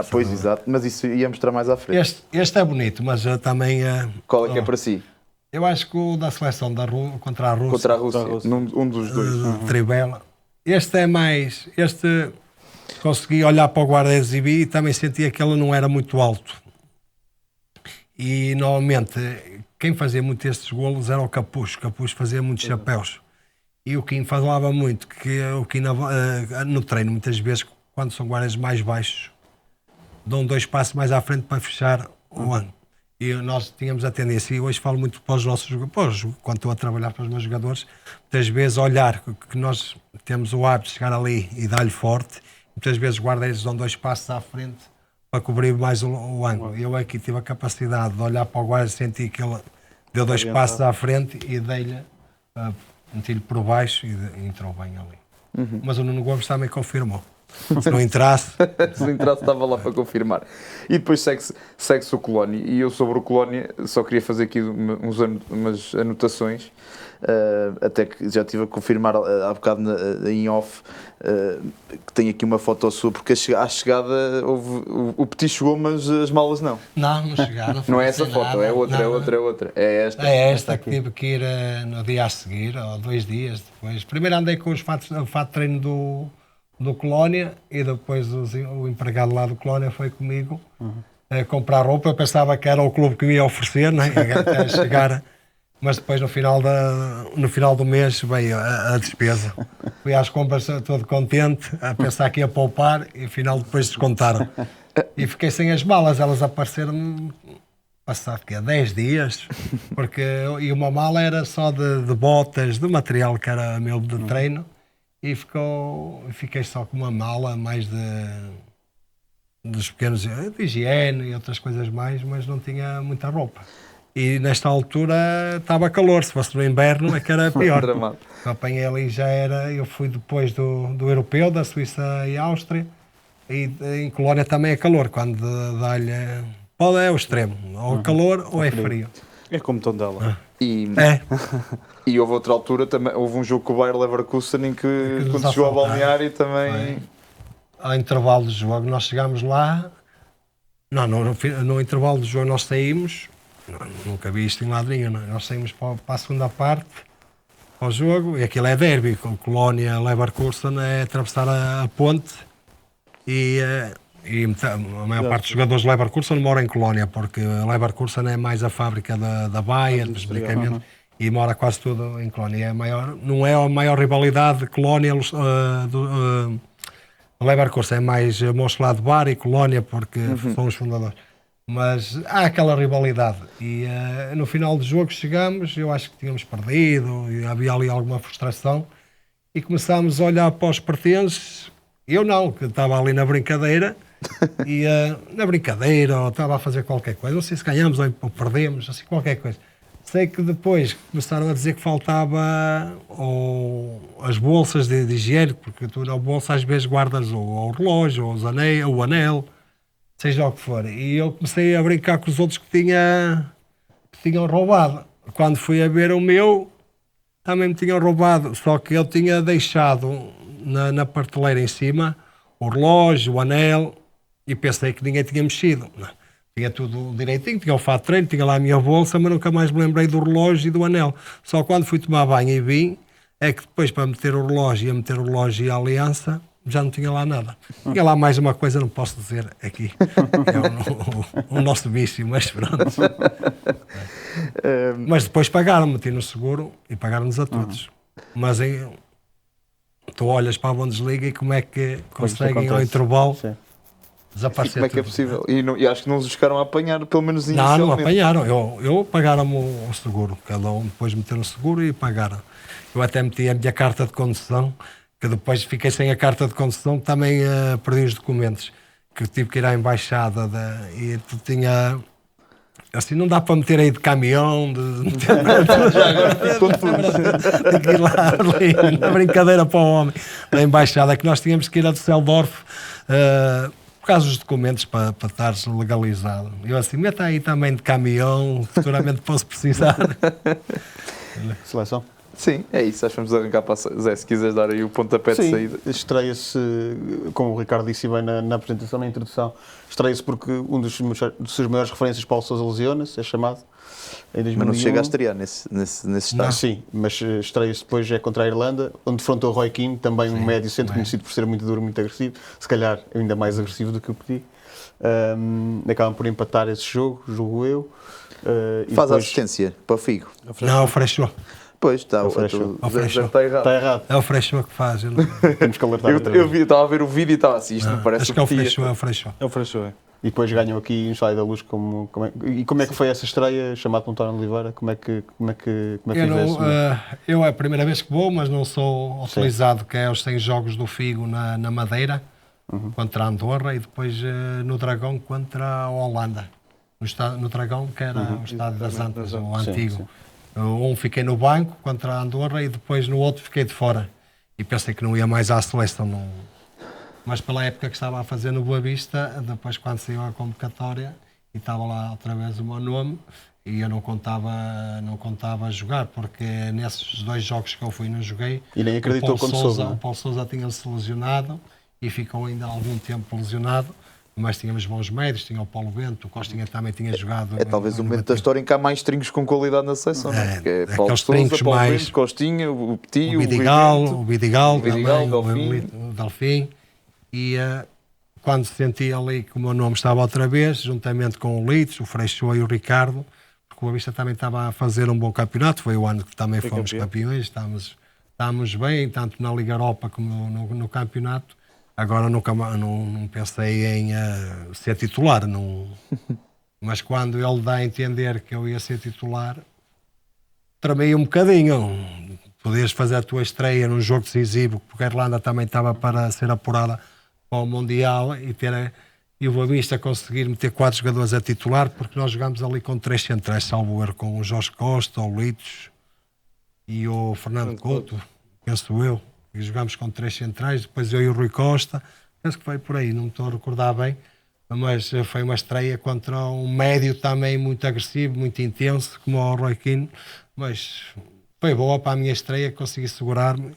Pois, exato. Mas isso ia mostrar mais à frente. Este é bonito, mas também... Qual é que é para si? Eu acho que o da seleção contra a Rússia. Contra a Rússia. Um dos dois. Trivela. Este é mais... Este consegui olhar para o guarda-redes e vi e também sentia que ele não era muito alto. E normalmente quem fazia muito estes golos era o Capucho. O Capucho fazia muitos chapéus. E o Kim falava muito que o Kim no treino, muitas vezes, quando são guardas mais baixos, dão 2 passos mais à frente para fechar o ângulo. E nós tínhamos a tendência, e hoje falo muito para os nossos jogadores, quando estou a trabalhar para os meus jogadores, muitas vezes olhar que nós temos o hábito de chegar ali e dar-lhe forte, muitas vezes os guarda-redes dão 2 passos à frente para cobrir mais o ângulo. Eu aqui tive a capacidade de olhar para o guarda e sentir que ele deu 2 passos à frente e dei-lhe, meti-lhe por baixo e entrou bem ali. Mas o Nuno Gomes também confirmou. Se não entrasse... Se não entrasse, estava lá para confirmar. E depois segue-se o Colónia. E eu sobre o Colónia só queria fazer aqui umas anotações. Até que já estive a confirmar há bocado em off que tem aqui uma foto sua, porque à chegada o Petit chegou, mas as malas não. Não chegaram. Não é essa foto, nada. é outra, Não, é outra, é outra. É esta. É esta que tive que ir no dia a seguir, ou 2 dias depois. Primeiro andei com o fato de treino do Colónia e depois o empregado lá do Colónia foi comigo a comprar roupa. Eu pensava que era o clube que me ia oferecer, né? Até chegar, mas depois no final do mês veio a despesa. Fui às compras todo contente, a pensar que ia poupar e afinal depois descontaram. E fiquei sem as malas, elas apareceram passado 10 dias, e uma mala era só de botas, de material que era meu de treino. E fiquei só com uma mala mais dos pequenos, de higiene e outras coisas mais, mas não tinha muita roupa. E nesta altura estava calor, se fosse no inverno é que era pior. Eu apanhei ali, eu fui depois do europeu, da Suíça e Áustria, e em Colónia também é calor, quando dá-lhe... É o extremo, ou calor ou é frio. É como Tondela. E houve outra altura, também, houve um jogo com o Bayer Leverkusen em que quando chegou ao balneário também... Ao intervalo do jogo nós chegámos lá, no intervalo do jogo nós saímos, nunca vi isto em lado nenhum, nós saímos para a segunda parte, para o jogo, e aquilo é derby, com Colónia, Leverkusen, é atravessar a ponte e a maior parte dos jogadores de Leverkusen moram em Colónia, porque Leverkusen é mais a fábrica da Bayer, dos medicamentos, e mora quase tudo em Colónia. Não é a maior rivalidade de Colónia, Leverkusen é mais Mönchengladbach e Colónia, porque são os fundadores. Mas há aquela rivalidade. E no final do jogo chegamos, eu acho que tínhamos perdido, e havia ali alguma frustração, e começámos a olhar para os pertences. Eu não, que estava ali na brincadeira, e ou estava a fazer qualquer coisa, não sei se ganhamos ou perdemos, assim, qualquer coisa. Sei que depois começaram a dizer que faltava as bolsas de higiene, porque tu na bolsa às vezes guardas o relógio, o anel, seja o que for. E eu comecei a brincar com os outros que tinham roubado. Quando fui a ver o meu, também me tinham roubado, só que eu tinha deixado na prateleira em cima o relógio, o anel, e pensei que ninguém tinha mexido. Tinha tudo direitinho, tinha o fato de treino, tinha lá a minha bolsa, mas nunca mais me lembrei do relógio e do anel. Só quando fui tomar banho e vim, é que depois para meter o relógio e a aliança, já não tinha lá nada. Tinha lá mais uma coisa, não posso dizer aqui. É o nosso vício, mas pronto. Mas depois pagaram-me, meti no seguro e pagaram-nos a todos. Mas tu olhas para a Bundesliga e como é que conseguem ao intervalo... Sim. Desaparecer Como é que é tudo. possível? E acho que não os chegaram a apanhar, pelo menos Não, inicialmente. não apanharam. Eu pagaram-me o seguro. Cada um depois meteram o seguro e pagaram. Eu até meti a minha carta de condução, que depois fiquei sem a carta de condução, também perdi os documentos, que tive que ir à embaixada e tu tinha... Assim, não dá para meter aí de caminhão, de que ir lá ali, na brincadeira para o homem, na embaixada, que nós tínhamos que ir a Düsseldorf por causa dos documentos para estares legalizado. Eu assim, meta aí também de caminhão, futuramente posso precisar. Seleção? Sim, é isso. Acho que vamos arrancar para a... Zé, se quiseres dar aí o pontapé de saída. Estreia-se, como o Ricardo disse bem na apresentação, na introdução, estreia-se porque um dos seus maiores referências, Paulo Sousa, lesiona-se, é chamado, em 2001. Mas não chega a estrear nesse estágio. Sim, mas estreia-se depois contra a Irlanda, onde defrontou o Roy Keane, também um médio centro conhecido por ser muito duro, muito agressivo, se calhar ainda mais agressivo do que o Petit. Acabam por empatar esse jogo, julgo eu. E Faz a depois... assistência para o Figo. Não, o Freixo. Pois, está. Freixo. Está errado. Está errado, É o Freixo que faz. temos que alertar outra Eu vez. estava a ver o vídeo e estava assim, isto não parece Acho que é o Petit. Freixo, é o Freixo. É o Freixo, é. E depois ganham aqui um Estádio da Luz. Como é que foi essa estreia, chamado por António Oliveira? Como é que Eu é a primeira vez que vou, mas não sou utilizado, que é os 100 jogos do Figo na Madeira, contra a Andorra, e depois no Dragão contra a Holanda. No Dragão, que era o estádio das Antas, o antigo. sim. Um fiquei no banco contra a Andorra e depois no outro fiquei de fora. E pensei que não ia mais à seleção. Não. Mas pela época que estava a fazer no Boa Vista, depois quando saiu a convocatória e estava lá outra vez o meu nome, e eu não contava a jogar, porque nesses 2 jogos que eu fui não joguei. E nem acreditou quando soube, não é? O Paulo Sousa tinha-se lesionado e ficou ainda algum tempo lesionado, mas tínhamos bons médios, tinha o Paulo Bento, o Costinha também tinha jogado. É talvez o momento da história em que há mais tringos com qualidade na seleção, não é? Porque é Paulo aqueles Sousa, trincos Paulo mais- Bento, Costinha, o Petit, o Vidigal o também, Delfim. o Delfim. E quando senti ali que o meu nome estava outra vez, juntamente com o Litos, o Freixo e o Ricardo, porque o Boa Vista também estava a fazer um bom campeonato, foi o ano que também fomos campeões, estávamos bem, tanto na Liga Europa como no campeonato. Agora nunca não pensei em ser titular, não. Mas quando ele dá a entender que eu ia ser titular, tremei um bocadinho. Podias fazer a tua estreia num jogo decisivo, porque a Irlanda também estava para ser apurada para o Mundial e o Boa Vista conseguir meter 4 jogadores a titular, porque nós jogámos ali com 3 centrais, salvo erro, com o Jorge Costa, o Litos e o Fernando Couto, penso eu. E jogámos com 3 centrais, depois eu e o Rui Costa, penso que foi por aí, não me estou a recordar bem, mas foi uma estreia contra um médio também muito agressivo, muito intenso, como o Roy Keane, mas foi boa para a minha estreia, consegui segurar-me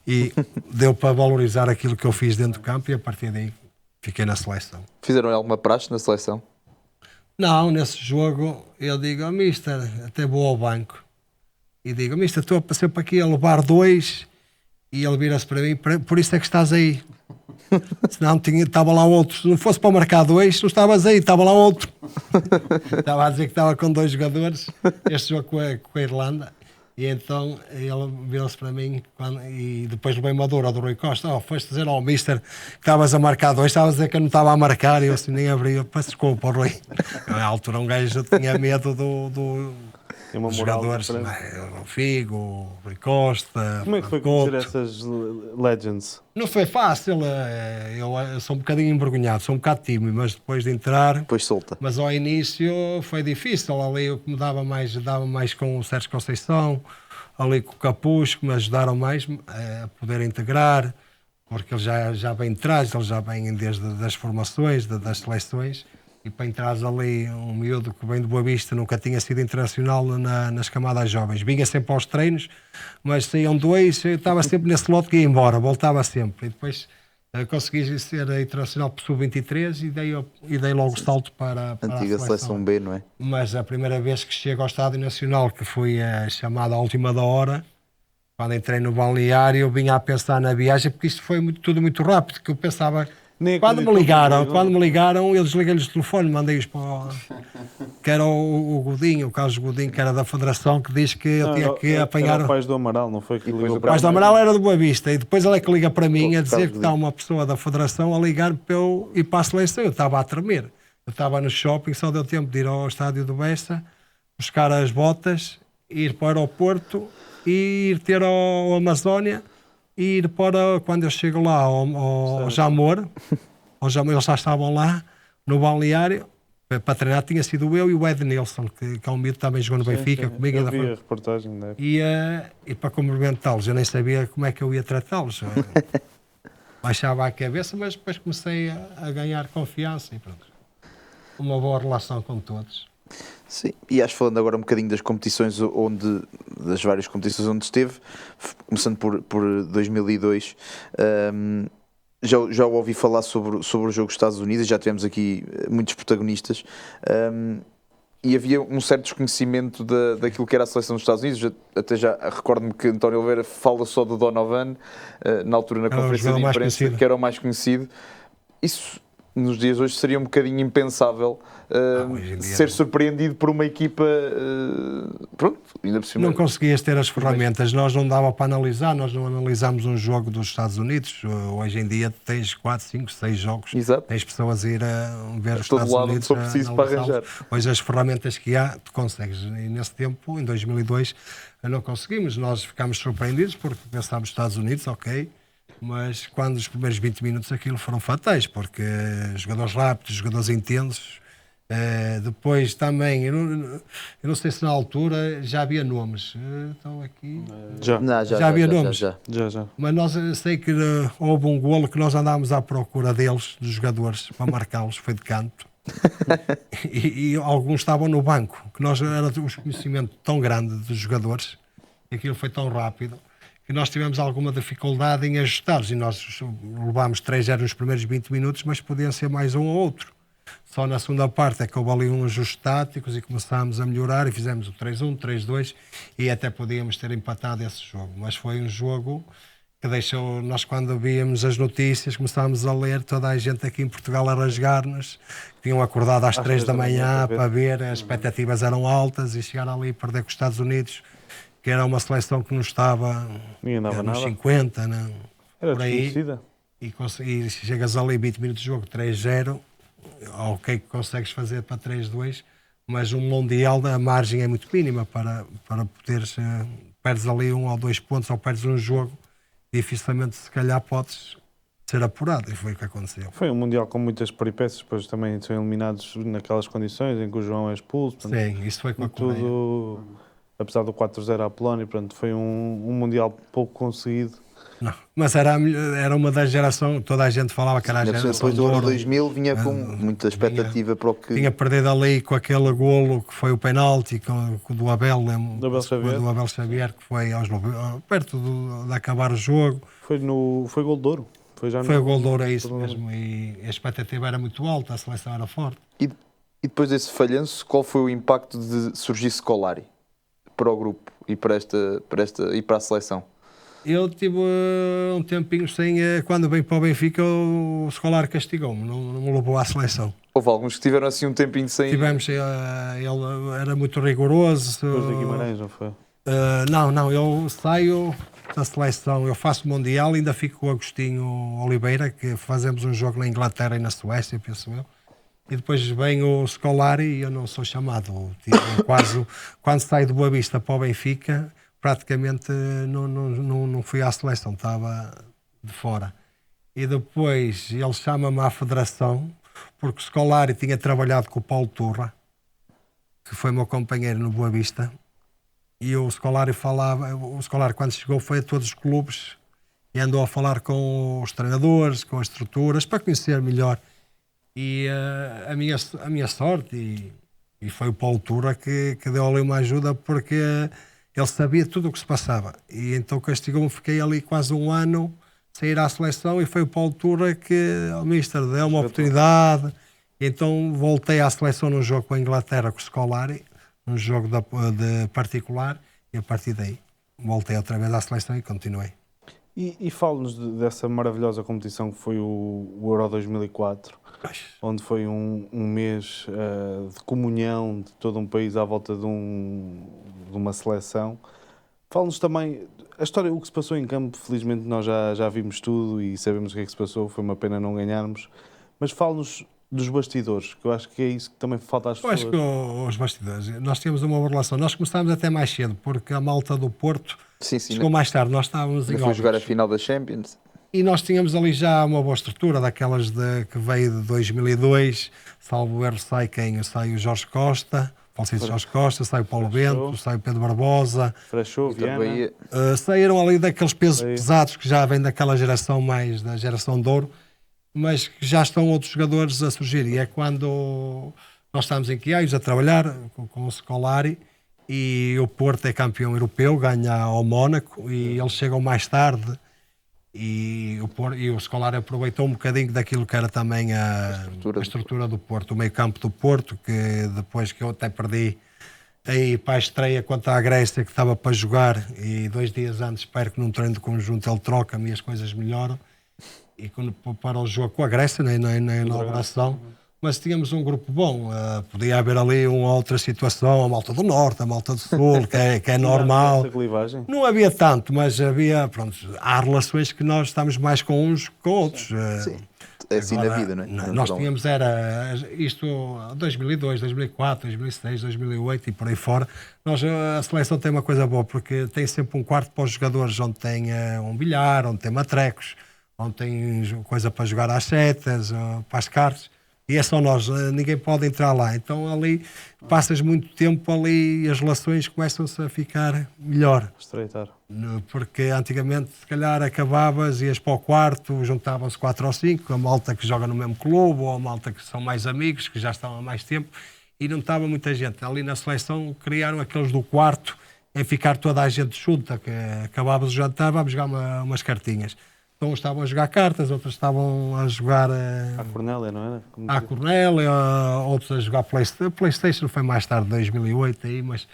e deu para valorizar aquilo que eu fiz dentro do campo, e a partir daí fiquei na seleção. Fizeram alguma praxe na seleção? Não, nesse jogo eu digo ao mister, até vou ao banco e digo, mister, estou sempre aqui a levar 2, e ele vira-se para mim, por isso é que estás aí. Senão estava lá outro. Se não fosse para marcar 2, não estavas aí, estava lá outro. Estava a dizer que estava com 2 jogadores, este jogo com a Irlanda. E então ele virou-se para mim e depois levei uma dura do Rui Costa. Foste dizer ao mister que estavas a marcar 2, estavas a dizer que eu não estava a marcar, e eu assim nem abri. Eu peço desculpa, Rui. Na altura um gajo tinha medo Tem uma dos moral jogadores, diferente. o Figo, o Rui Costa. Como é que foi Couto. conhecer essas legends? Não foi fácil, eu sou um bocadinho envergonhado, sou um bocado tímido, mas depois de entrar... Depois solta. Mas ao início foi difícil, ali eu que me dava mais com o Sérgio Conceição, ali com o Capuz, que me ajudaram mais a poder integrar, porque ele já vem de trás, ele já vem desde as formações, das seleções, e para entrares ali um miúdo que vem de Boa Vista, nunca tinha sido internacional nas camadas jovens, vinha sempre aos treinos, mas saíam 2, eu estava sempre nesse lote que ia embora, voltava sempre, e depois consegui ser internacional por sub-23 e dei logo o salto para Antiga a seleção B, não é? Mas a primeira vez que chego ao Estádio Nacional, que foi chamada à última da hora, quando entrei no balneário, eu vinha a pensar na viagem, porque isto foi tudo muito rápido, que eu pensava... Nem Quando me acreditou ligaram, eu desliguei-lhes o telefone, mandei-os para que era o Godinho, o Carlos Godinho, que era da Federação, que diz que eu tinha que apanhar... Era o Pais do Amaral, não foi? Que ligou o para Mas do Amaral era do Boa Vista, e depois ele é que liga para mim a dizer Carlos que está uma pessoa da Federação a ligar para eu ir para a seleção. Eu estava a tremer. Eu estava no shopping, só deu tempo de ir ao estádio do Bessa, buscar as botas, ir para o aeroporto, e ir ter ao Amazónia, e ir para, quando eu chego lá ao Jamor, eles já estavam lá, no balneário, para treinar tinha sido eu e o Ed Nilsson, que é um miúdo que também jogou no Benfica, comigo. Eu vi a reportagem, né? E para cumprimentá-los, eu nem sabia como é que eu ia tratá-los. Baixava a cabeça, mas depois comecei a ganhar confiança e pronto. Uma boa relação com todos. Sim, e acho, falando agora um bocadinho das competições das várias competições onde esteve, começando por 2002, já ouvi falar sobre o jogo dos Estados Unidos, já tivemos aqui muitos protagonistas, e havia um certo desconhecimento daquilo que era a seleção dos Estados Unidos. Até já recordo-me que António Oliveira fala só do Donovan, na altura na conferência de imprensa, que era o mais conhecido. Isso, nos dias de hoje, seria um bocadinho impensável ser surpreendido por uma equipa, pronto, ainda por cima. Não conseguias ter as ferramentas, nós não dava para analisar, nós não analisámos um jogo dos Estados Unidos. Hoje em dia tens 4, 5, 6 jogos, Exato. Tens pessoas a ir a ver os todo Estados lado Unidos. onde for preciso para arranjar. Hoje as ferramentas que há, tu consegues. E nesse tempo, em 2002, não conseguimos. Nós ficámos surpreendidos porque pensámos Estados Unidos, ok, mas quando os primeiros 20 minutos aquilo foram fatais, porque jogadores rápidos, jogadores intensos. Depois também, eu não sei se na altura já havia nomes. Estão aqui. Já havia nomes. Já. Mas eu sei que houve um golo que nós andámos à procura deles, dos jogadores, para marcá-los, foi de canto. e alguns estavam no banco, que nós era um desconhecimento tão grande dos jogadores, e aquilo foi tão rápido, que nós tivemos alguma dificuldade em ajustar-los, e nós levámos 3-0 nos primeiros 20 minutos, mas podiam ser mais um ou outro. Só na segunda parte é que houve ali uns ajustes táticos e começámos a melhorar e fizemos o 3-1, 3-2 e até podíamos ter empatado esse jogo. Mas foi um jogo que deixou, nós quando víamos as notícias, começámos a ler, toda a gente aqui em Portugal a rasgar-nos, tinham acordado às 3 da manhã para ver, as expectativas eram altas e chegar ali e perder com os Estados Unidos, que era uma seleção que não estava nos 50, não, era por aí, desconhecida. e chegas ali 20 minutos de jogo, 3-0, ok que consegues fazer para 3-2, mas um Mundial a margem é muito mínima para poderes, perdes ali 1 ou 2 pontos ou perdes um jogo, dificilmente se calhar podes ser apurado, e foi o que aconteceu. Foi um Mundial com muitas peripécias, depois também são eliminados naquelas condições em que o João é expulso. Portanto, sim, isso foi com a Coreia. Tudo, apesar do 4-0 à Polónia, portanto, foi um Mundial pouco conseguido. Não, mas era uma da geração, toda a gente falava que era a geração depois do de ano ouro. 2000 vinha com muita expectativa para o que... Tinha perdido ali com aquele golo que foi o penalti com o do Abel, Do Abel Xavier. do Abel Xavier, que foi perto de acabar o jogo. Foi gol de ouro. Foi o gol de ouro, é isso mesmo, e a expectativa era muito alta, a seleção era forte. E depois desse falhanço, qual foi o impacto de surgir Scolari para o grupo e para a seleção? Eu tive um tempinho sem, quando vim para o Benfica, o Scolari castigou-me, não me levou à seleção. Houve alguns que tiveram assim um tempinho sem... Tivemos, ele era muito rigoroso. Depois da Guimarães, não foi? Não, eu saio da seleção, eu faço o Mundial, ainda fico com o Agostinho Oliveira, que fazemos um jogo na Inglaterra e na Suécia, penso eu. E depois vem o Scolari e eu não sou chamado. Quando saio do Boa Vista para o Benfica, praticamente não fui à seleção, estava de fora. E depois ele chama-me à federação, porque o Scolari tinha trabalhado com o Paulo Turra, que foi meu companheiro no Boa Vista, e o Scolari quando chegou foi a todos os clubes e andou a falar com os treinadores, com as estruturas, para conhecer melhor. E a minha sorte, e foi o Paulo Turra que deu ali uma ajuda, porque ele sabia tudo o que se passava. E então castigou-me, fiquei ali quase um ano sem ir à seleção, e foi o Paulo Turra que o Mister deu uma oportunidade. E então voltei à seleção num jogo com a Inglaterra, com o Scolari, num jogo de particular, e a partir daí voltei outra vez à seleção e continuei. E fale-nos dessa maravilhosa competição que foi o Euro 2004, onde foi um mês de comunhão de todo um país à volta de uma seleção. Fale-nos também, a história, o que se passou em campo, felizmente nós já vimos tudo e sabemos o que é que se passou, foi uma pena não ganharmos, mas fale-nos dos bastidores, que eu acho que é isso que também falta às Eu pessoas. acho que os bastidores, nós tínhamos uma boa relação. Nós começámos até mais cedo, porque a malta do Porto Sim, chegou mais tarde. Nós estávamos em Ainda foi jogar a Óbidos. final da Champions. E nós tínhamos ali já uma boa estrutura, daquelas que veio de 2002, salvo o erro, sai o Jorge Costa, falecido Jorge Costa, sai o Paulo Bento, sai o Pedro Barbosa, Frachou, Viana, Também, saíram ali daqueles pesos Aí. pesados que já vêm daquela geração mais, da geração de ouro, mas que já estão outros jogadores a surgir. E é quando nós estamos em Quiaios a trabalhar com o Scolari e o Porto é campeão europeu, ganha ao Mónaco e eles chegam mais tarde. E o Scolari aproveitou um bocadinho daquilo que era também a estrutura do Porto, o meio campo do Porto, que depois que eu até perdi aí para a estreia contra a Grécia, que estava para jogar, e 2 dias antes espero que num treino de conjunto ele troca-me e as coisas melhoram, e quando para o jogo com a Grécia, na inauguração, mas tínhamos um grupo bom, podia haver ali uma outra situação, a malta do Norte, a malta do Sul, que é normal. essa clivagem. Não havia tanto, mas havia, pronto, há relações que nós estamos mais com uns que com outros. Sim, é assim na vida, não é? Nós tínhamos, era isto 2002, 2004, 2006, 2008 e por aí fora. A seleção tem uma coisa boa, porque tem sempre um quarto para os jogadores, onde tem um bilhar, onde tem matrecos, onde tem coisa para jogar às setas, para as cartas. E é só nós, ninguém pode entrar lá. Então ali passas muito tempo ali e as relações começam-se a ficar melhor. Estreitar. Porque antigamente, se calhar, acabavas, ias para o quarto, juntavam-se 4 ou 5, a malta que joga no mesmo clube, ou a malta que são mais amigos, que já estão há mais tempo, e não estava muita gente. Ali na seleção criaram aqueles do quarto, em ficar toda a gente junta, que acabavas o jantar, vamos jogar umas cartinhas. Então uns estavam a jogar cartas, outros estavam a jogar À Cornélia, não era? à Cornélia, outros a jogar Playstation, foi mais tarde, 2008 aí, mas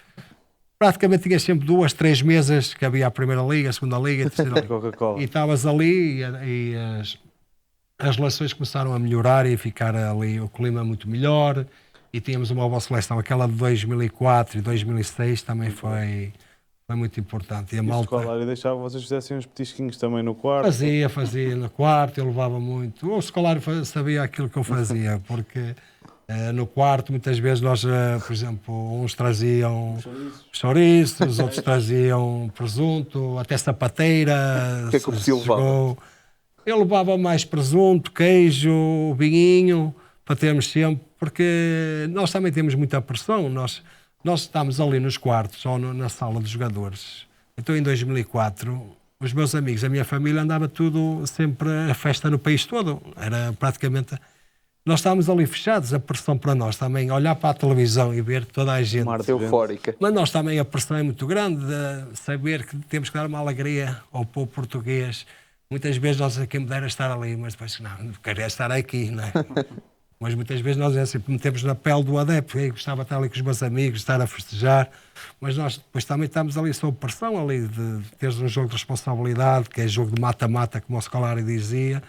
praticamente tinha sempre 2, 3 mesas, que havia a Primeira Liga, a Segunda Liga, a Terceira Liga. Coca-Cola. E estavas ali e as relações começaram a melhorar e ficar ali o clima muito melhor, e tínhamos uma boa seleção. Aquela de 2004 e 2006 também foi muito importante. E a malta... E deixava que vocês fizessem uns petisquinhos também no quarto. Fazia no quarto, eu levava muito. O escolar sabia aquilo que eu fazia, porque no quarto muitas vezes nós, por exemplo, uns traziam chouriços, outros traziam presunto, até sapateira. O que é que o Petit levava? Eu levava mais presunto, queijo, vinho, para termos sempre, porque nós também temos muita pressão. Nós estamos ali nos quartos, ou na sala dos jogadores. Então, em 2004, os meus amigos, a minha família, andava tudo sempre a festa no país todo. Era praticamente... Nós estávamos ali fechados, a pressão para nós também, olhar para a televisão e ver toda a gente. Eufórica. Mas nós também, a pressão é muito grande, de saber que temos que dar uma alegria ao povo português. Muitas vezes nós quem me dera estar ali, mas depois, não queria estar aqui, não é? Mas muitas vezes nós sempre metemos na pele do adepto, eu gostava de estar ali com os meus amigos, estar a festejar, mas nós depois também estamos ali sob pressão, ali de teres um jogo de responsabilidade, que é jogo de mata-mata, como o Scolari dizia,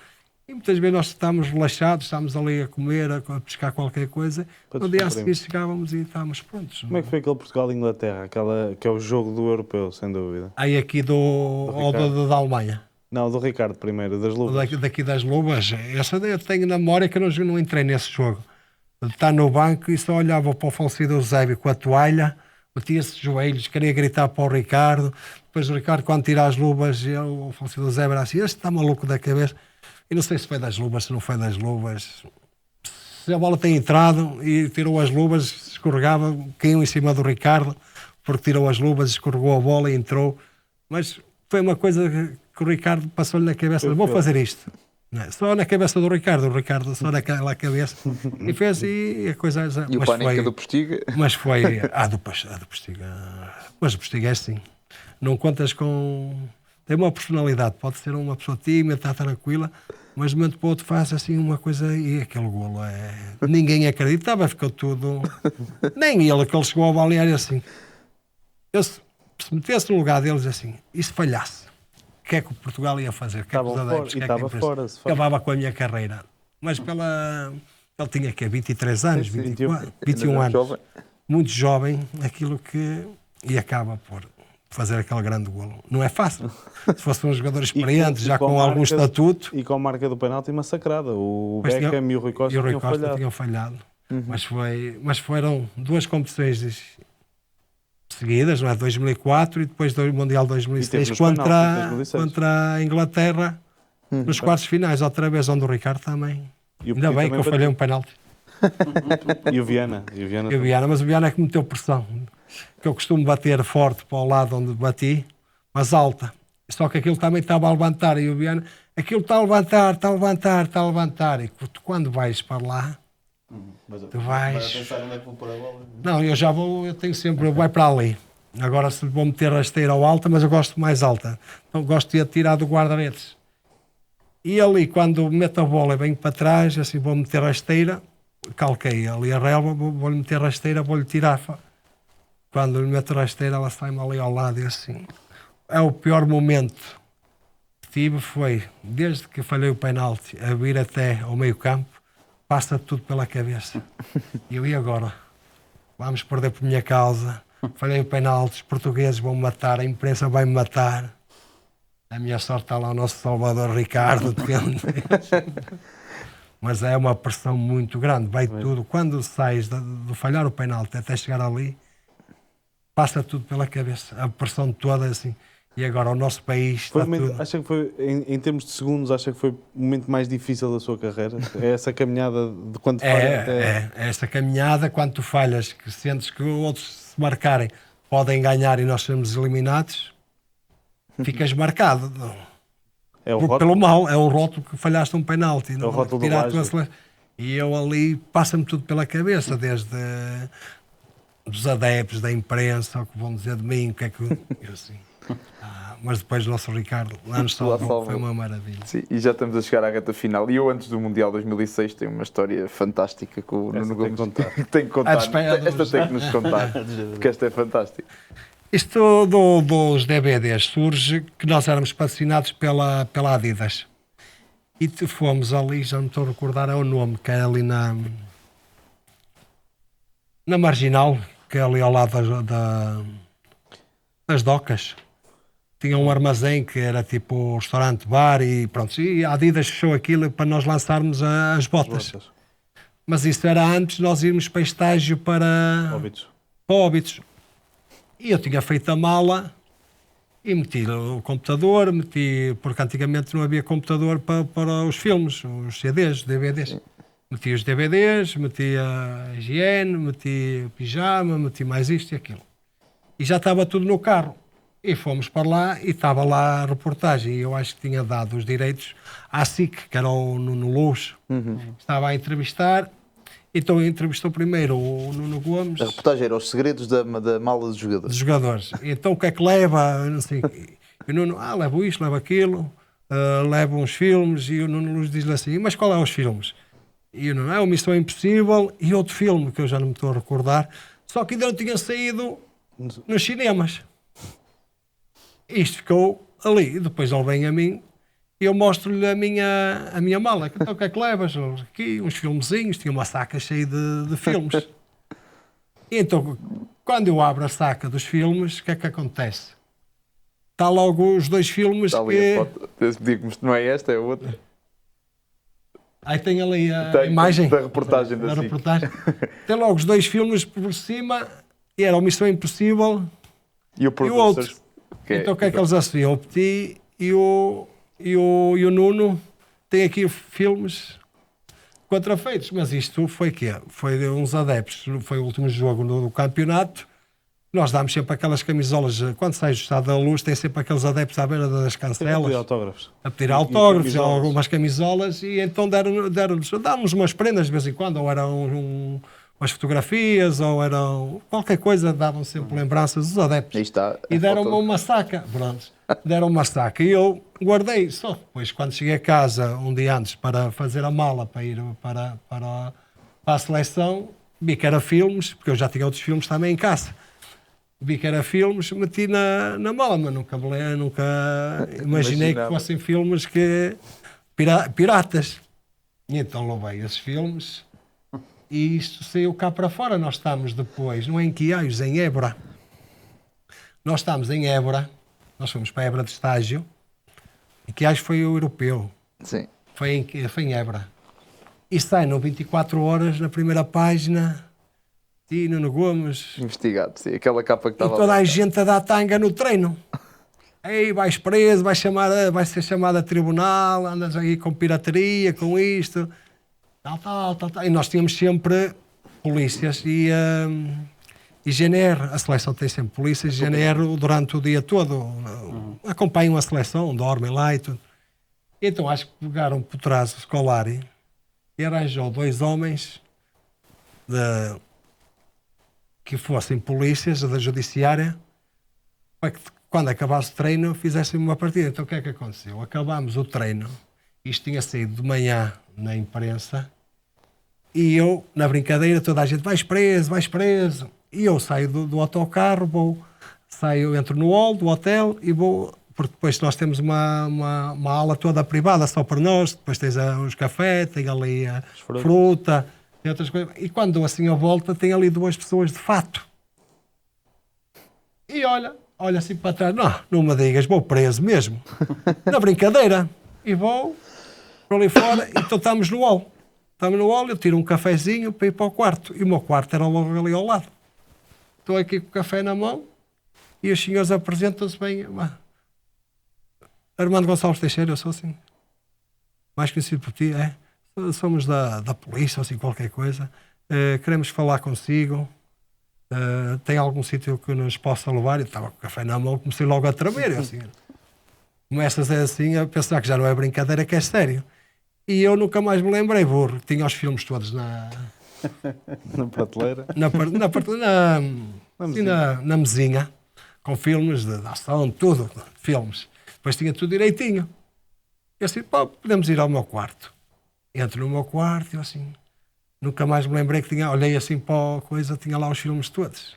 e muitas vezes nós estamos relaxados, estamos ali a comer, a pescar qualquer coisa, no dia a seguir chegávamos e estávamos prontos. Como é que foi aquele Portugal-Inglaterra, que é o jogo do europeu, sem dúvida? Aí aqui da Alemanha. Não, do Ricardo primeiro, das luvas. Daqui das luvas, essa eu tenho na memória que eu não entrei nesse jogo. Está no banco e só olhava para o falecido Eusébio com a toalha, metia-se de joelhos, queria gritar para o Ricardo. Depois o Ricardo, quando tira as luvas, o falecido Eusébio era assim: este está maluco da cabeça. E não sei se foi das luvas, se não foi das luvas. Se a bola tem entrado e tirou as luvas, escorregava, caiu em cima do Ricardo, porque tirou as luvas, escorregou a bola e entrou. Mas foi uma coisa que o Ricardo passou-lhe na cabeça: vou fazer isto. Não, só na cabeça do Ricardo, o Ricardo só naquela cabeça, e fez, e a coisa... E o Pânico do Postiga? Mas foi... do Postiga... Mas o Postiga é assim. Não contas com... Tem uma personalidade, pode ser uma pessoa tímida, está tranquila, mas de momento para o outro faz assim uma coisa, e aquele golo é... Ninguém acreditava, ficou tudo... Nem ele, que ele chegou ao balneário assim... Se metesse no lugar deles assim, e se falhasse? que é que o Portugal ia fazer, o que é que os Estavam adeptos, fora, o que e é que a estava imprensa. fora, se faz. Acabava com a minha carreira. Mas ele tinha que 23 anos, 24, 21 anos, Jovem. muito jovem, aquilo que... E acaba por fazer aquele grande golo. Não é fácil. Se fosse um jogador experiente, já com algum estatuto... E com a marca do penalti massacrada. O Mas tinha- Beckham e o Rui Costa e o Rui tinham Costa falhado. tinham falhado. Mas foram duas competições seguidas, não é? 2004 e depois do Mundial 2006 nos penaltis, contra, 2006. contra a Inglaterra nos quartos finais, outra vez, onde o Ricardo também. E o Ainda Petit bem que eu também falhei um penalti. E o Viana. E o Viana, mas o Viana é que meteu pressão. Que eu costumo bater forte para o lado onde bati, mas alta. Só que aquilo também estava a levantar e o Viana, aquilo está a levantar, está a levantar, está a levantar. E tu, quando vais para lá, tu vais... pensar onde é que vou pôr a bola. Não, eu já vou, eu tenho sempre, vai para ali. Agora se vou meter rasteira ou alta, mas eu gosto mais alta. Então gosto de atirar do guarda-redes. E ali, quando meto a bola e venho para trás, assim vou meter rasteira, calquei ali a relva, vou-lhe meter rasteira, vou-lhe tirar. Quando lhe meto rasteira, ela sai-me ali ao lado e assim. É o pior momento que tive, foi, desde que falhei o penalti, a vir até ao meio campo, passa tudo pela cabeça. E eu, e agora? Vamos perder por minha causa. Falhei o penalti, os portugueses vão me matar, a imprensa vai me matar. A minha sorte está lá o nosso Salvador Ricardo. Mas é uma pressão muito grande, vai tudo. Quando sais de falhar o penalti até chegar ali, passa tudo pela cabeça. A pressão toda assim. E agora o nosso país está tudo... Acha que foi, em termos de segundos, acha que foi o momento mais difícil da sua carreira? É essa caminhada de quando falha até... É esta caminhada, quando tu falhas, que sentes que outros se marcarem, podem ganhar e nós sermos eliminados, ficas marcado. É o rótulo. Pelo mal, é o rótulo que falhaste um penalti. É o rótulo do tirar a tua Baggio. sele- E eu ali, passa-me tudo pela cabeça, desde dos adeptos, da imprensa, o que vão dizer de mim, o que é que... Eu assim... mas depois o nosso Ricardo lá nos salvou, foi uma maravilha. Sim, e já estamos a chegar à reta final. E eu, antes do Mundial 2006, tenho uma história fantástica com o Essa Nuno tem Gomes. que contar. Tem que contar. A despedida Esta dos- tem que nos contar, porque esta é fantástica. Isto dos DVDs surge que nós éramos patrocinados pela Adidas. E fomos ali, já não estou a recordar o nome, que é ali na Marginal, que é ali ao lado das docas. Tinha um armazém que era tipo restaurante, bar e pronto. E a Adidas fechou aquilo para nós lançarmos as botas. Mas isso era antes de nós irmos para estágio para Óbidos. E eu tinha feito a mala e meti o computador, porque antigamente não havia computador para os filmes, os CDs, os DVDs. Meti os DVDs, meti a higiene, meti o pijama, meti mais isto e aquilo. E já estava tudo no carro. E fomos para lá e estava lá a reportagem. E eu acho que tinha dado os direitos à SIC, que era o Nuno Luz. Estava a entrevistar. Então entrevistou primeiro o Nuno Gomes. A reportagem era os segredos da mala dos jogadores. Dos jogadores. Então o que é que leva? Não sei. E o Nuno, levo isto, levo aquilo, levo uns filmes. E o Nuno Luz diz-lhe assim, mas qual é os filmes? E o Nuno, o Missão Impossível e outro filme, que eu já não me estou a recordar, só que ainda não tinha saído nos cinemas. Isto ficou ali. E depois ele vem a mim e eu mostro-lhe a minha mala. Então o que é que levas? Aqui uns filmezinhos, tinha uma saca cheia de filmes. E então, quando eu abro a saca dos filmes, o que é que acontece? Está logo os dois filmes Está ali que... a foto. Digo-me, não é esta, é outra. Aí tem ali a Tem, imagem da reportagem da SIC. reportagem. Tem logo os dois filmes por cima e era o Missão Impossível E o e o outro. Producers, que é- Então o que é que eles associam? O Petit e o Nuno têm aqui filmes contrafeitos, mas isto foi quê? Foi de uns adeptos, foi o último jogo do campeonato. Nós damos sempre aquelas camisolas, quando sai do Estado da Luz, tem sempre aqueles adeptos à beira das cancelas. autógrafos. A pedir autógrafos, camisolas. algumas camisolas, e então dámos umas prendas de vez em quando, ou eram umas fotografias, ou eram qualquer coisa, davam sempre lembranças dos adeptos. Aí está. E a deram-me foto. uma saca, pronto. Deram uma saca e eu guardei. Só depois, quando cheguei a casa, um dia antes, para fazer a mala, para ir para a seleção, vi que era filmes, porque eu já tinha outros filmes também em casa. vi que era filmes, meti na mala, mas nunca imaginei que Imaginava. fossem filmes piratas. E então levei esses filmes e isto saiu cá para fora. Nós estamos depois, não é em Quiaios, em Évora. Nós estamos em Évora, nós fomos para Évora de estágio, e Quiaios foi o europeu, Sim. foi em Évora. E sai no 24 horas, na primeira página, e Nuno Gomes, Investigado, sim. Aquela capa que e estava toda lá. a gente a dar tanga no treino. Ei, vais preso, vai ser chamado a tribunal, andas aí com pirataria, com isto, tal. E nós tínhamos sempre polícias e GNR. A seleção tem sempre polícias e GNR durante o dia todo. Acompanham a seleção, dormem lá e tudo. Então acho que pegaram por trás o Scolari e arranjou 2 homens que fossem polícias da judiciária para que quando acabasse o treino fizessem uma partida. Então o que é que aconteceu? Acabámos o treino, isto tinha saído de manhã na imprensa e eu, na brincadeira, toda a gente vais preso. E eu saio do autocarro, entro no hall do hotel e vou, porque depois nós temos uma ala toda privada só para nós, depois tens os cafés, tem ali a fruta, tem outras coisas. E quando dou assim a volta, tem ali 2 pessoas de fato. E olha assim para trás, não me digas, vou preso mesmo. Na brincadeira. E vou para ali fora, e então estamos no hall. Eu tiro um cafezinho para ir para o quarto. E o meu quarto era logo ali ao lado. Estou aqui com o café na mão e os senhores apresentam-se bem. Armando Gonçalves Teixeira, eu sou assim, mais conhecido por ti, é? Somos da polícia, ou assim, qualquer coisa. Queremos falar consigo. Tem algum sítio que nos possa levar? Eu estava com o café na mão, comecei logo a tremer. Eu, assim, começas assim a pensar que já não é brincadeira, que é sério. E eu nunca mais me lembrei, burro. Tinha os filmes todos Na prateleira. na mesinha, com filmes de ação, tudo, filmes. Depois tinha tudo direitinho. Eu assim, podemos ir ao meu quarto. Entro no meu quarto e eu assim, nunca mais me lembrei que tinha, olhei assim para a coisa, tinha lá os filmes todos.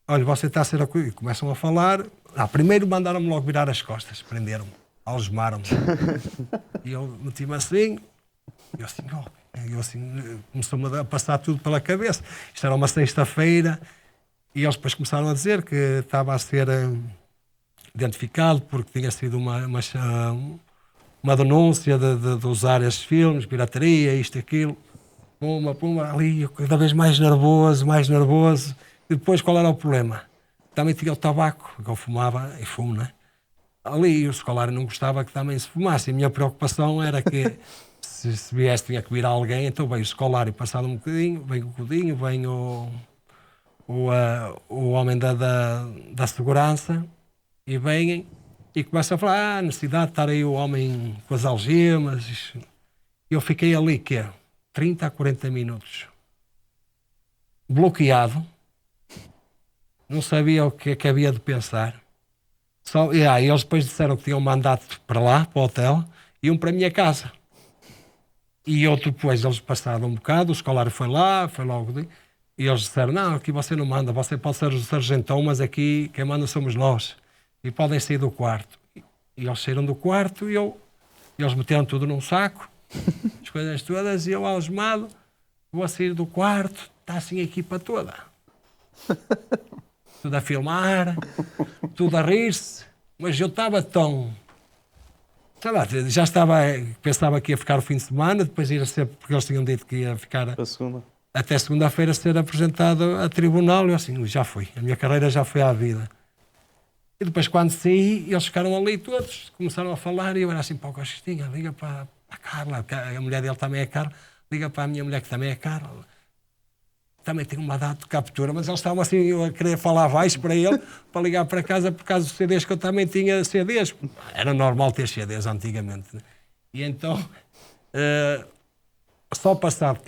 Olha, você está a ser e começam a falar. Primeiro mandaram-me logo virar as costas, prenderam-me, algemaram-me. E eu meti-me assim, e eu assim, começou-me a passar tudo pela cabeça. Isto era uma sexta-feira, e eles depois começaram a dizer que estava a ser identificado porque tinha sido uma denúncia de usar estes filmes, pirataria, isto e aquilo. Puma, ali, eu cada vez mais nervoso. E depois qual era o problema? Também tinha o tabaco, que eu fumava, e fumo, não é? Ali o Scolari não gostava que também se fumasse. A minha preocupação era que se viesse tinha que vir alguém, então veio o Scolari, passado um bocadinho, vem o Godinho, vem o homem da segurança, e vêm e começam a falar, necessidade de estar aí o homem com as algemas. Eu fiquei ali, 30 a 40 minutos, bloqueado, não sabia o que é que havia de pensar. Eles depois disseram que tinham mandato para lá, para o hotel, e um para a minha casa. E outro depois, eles passaram um bocado, o Scolari foi logo, e eles disseram, não, aqui você não manda, você pode ser o sargentão, mas aqui quem manda somos nós. E podem sair do quarto. E eles saíram do quarto e eles meteram tudo num saco, as coisas todas, e eu algemado, vou a sair do quarto, está assim a equipa toda. Tudo a filmar, tudo a rir-se, mas eu estava tão... Sei lá, já pensava que ia ficar o fim de semana, depois ia ser, porque eles tinham dito que ia ficar A segunda. até segunda-feira ser apresentado a tribunal, e eu assim, já foi, a minha carreira já foi à vida. E depois quando saí, eles ficaram ali todos, começaram a falar, e eu era assim, para o Costinha, liga para a Carla, a mulher dele também é Carla, liga para a minha mulher que também é Carla. Também tem uma data de captura, mas eles estavam assim, eu a querer falar baixo para ele, para ligar para casa por causa dos CDs, que eu também tinha CDs. Era normal ter CDs antigamente. E então, só passado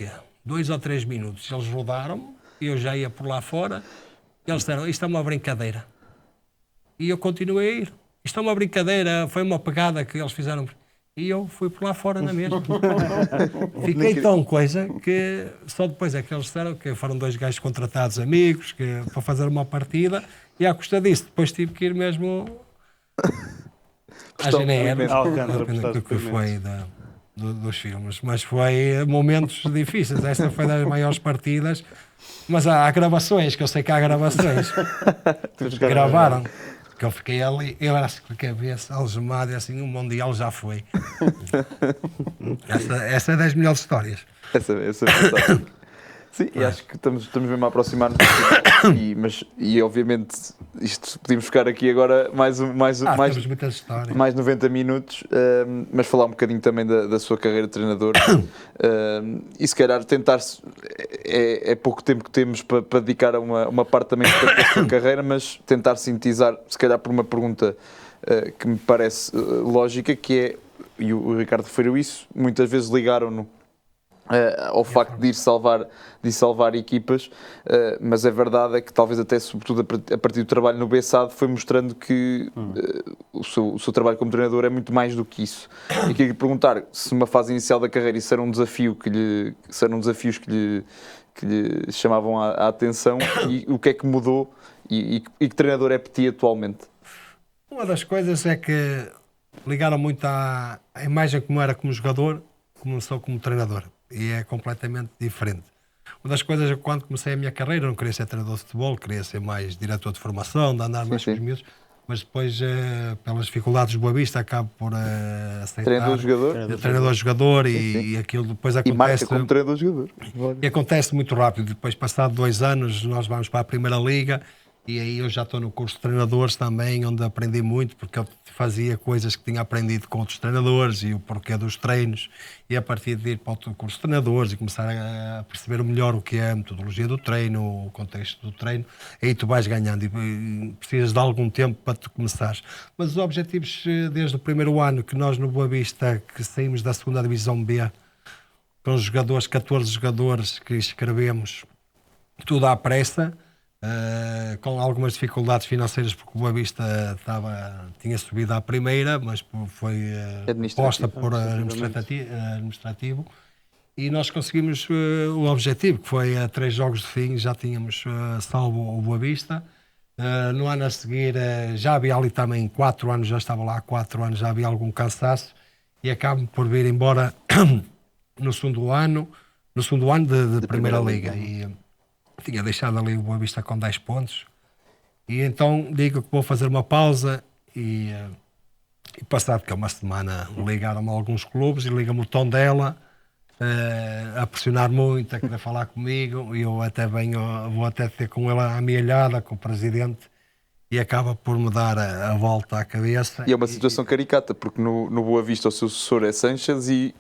2 ou 3 minutos, eles rodaram-me, e eu já ia por lá fora, e eles disseram, isto é uma brincadeira. E eu continuei a ir. Isto é uma brincadeira, foi uma pegada que eles fizeram. E eu fui por lá fora na mesma. Fiquei tão coisa que só depois é que eles disseram que foram 2 gajos contratados amigos para fazer uma partida e à custa disso depois tive que ir mesmo à GNR, Alcântara, do que foi dos filmes. Mas foi momentos difíceis. Esta foi das maiores partidas. Mas há gravações, que eu sei que há gravações. Gravaram. Que eu fiquei ali, eu era assim com a cabeça algemada, e assim, o Mundial já foi. Essa é das melhores histórias. Essa é verdade. Sim, e acho que estamos mesmo a aproximar-nos e obviamente isto podíamos ficar aqui agora mais temos muitas histórias. mais 90 minutos, mas falar um bocadinho também da sua carreira de treinador e se calhar tentar é pouco tempo que temos para dedicar a uma parte também da sua carreira, mas tentar sintetizar, se calhar por uma pergunta que me parece lógica, que é, e o Ricardo referiu isso, muitas vezes ligaram-no ao facto de ir salvar equipas, mas a verdade é que talvez até sobretudo a partir do trabalho no Bessade foi mostrando que o seu trabalho como treinador é muito mais do que isso. E queria perguntar se numa fase inicial da carreira isso era um desafio eram desafios que lhe chamavam a atenção, e o que é que mudou e que treinador é Petit atualmente? Uma das coisas é que ligaram muito à imagem como era como jogador, como sou como treinador. E é completamente diferente. Uma das coisas é que quando comecei a minha carreira, eu não queria ser treinador de futebol, queria ser mais diretor de formação, de andar mais com os miúdos, mas depois, pelas dificuldades do Boa Vista, acabo por aceitar. Treinador-jogador e aquilo depois acontece. E marca como treinador-jogador. E acontece muito rápido. Depois, passado 2 anos, nós vamos para a Primeira Liga. E aí eu já estou no curso de treinadores também, onde aprendi muito, porque eu fazia coisas que tinha aprendido com outros treinadores e o porquê dos treinos. E a partir de ir para o curso de treinadores e começar a perceber melhor o que é a metodologia do treino, o contexto do treino, aí tu vais ganhando e precisas de algum tempo para tu começares. Mas os objetivos, desde o primeiro ano que nós no Boa Vista, que saímos da 2ª Divisão B, com os jogadores, 14 jogadores que escrevemos, tudo à pressa, com algumas dificuldades financeiras, porque o Boa Vista tinha subido à primeira, mas foi posta por administrativo, e nós conseguimos o objetivo, que foi a 3 jogos de fim, já tínhamos salvo o Boa Vista. No ano a seguir já havia ali também 4 anos, já estava lá há 4 anos, já havia algum cansaço, e acabo por vir embora no segundo ano de Primeira Liga. E tinha deixado ali o Boa Vista com 10 pontos, e então digo que vou fazer uma pausa, e passado que é uma semana ligaram-me alguns clubes e liga-me o Tondela a pressionar muito, a querer falar comigo, e eu até vou até ter com ele a amealhada, com o presidente, e acaba por me dar a volta à cabeça. E é uma situação caricata, porque no Boa Vista o seu sucessor é Sanches e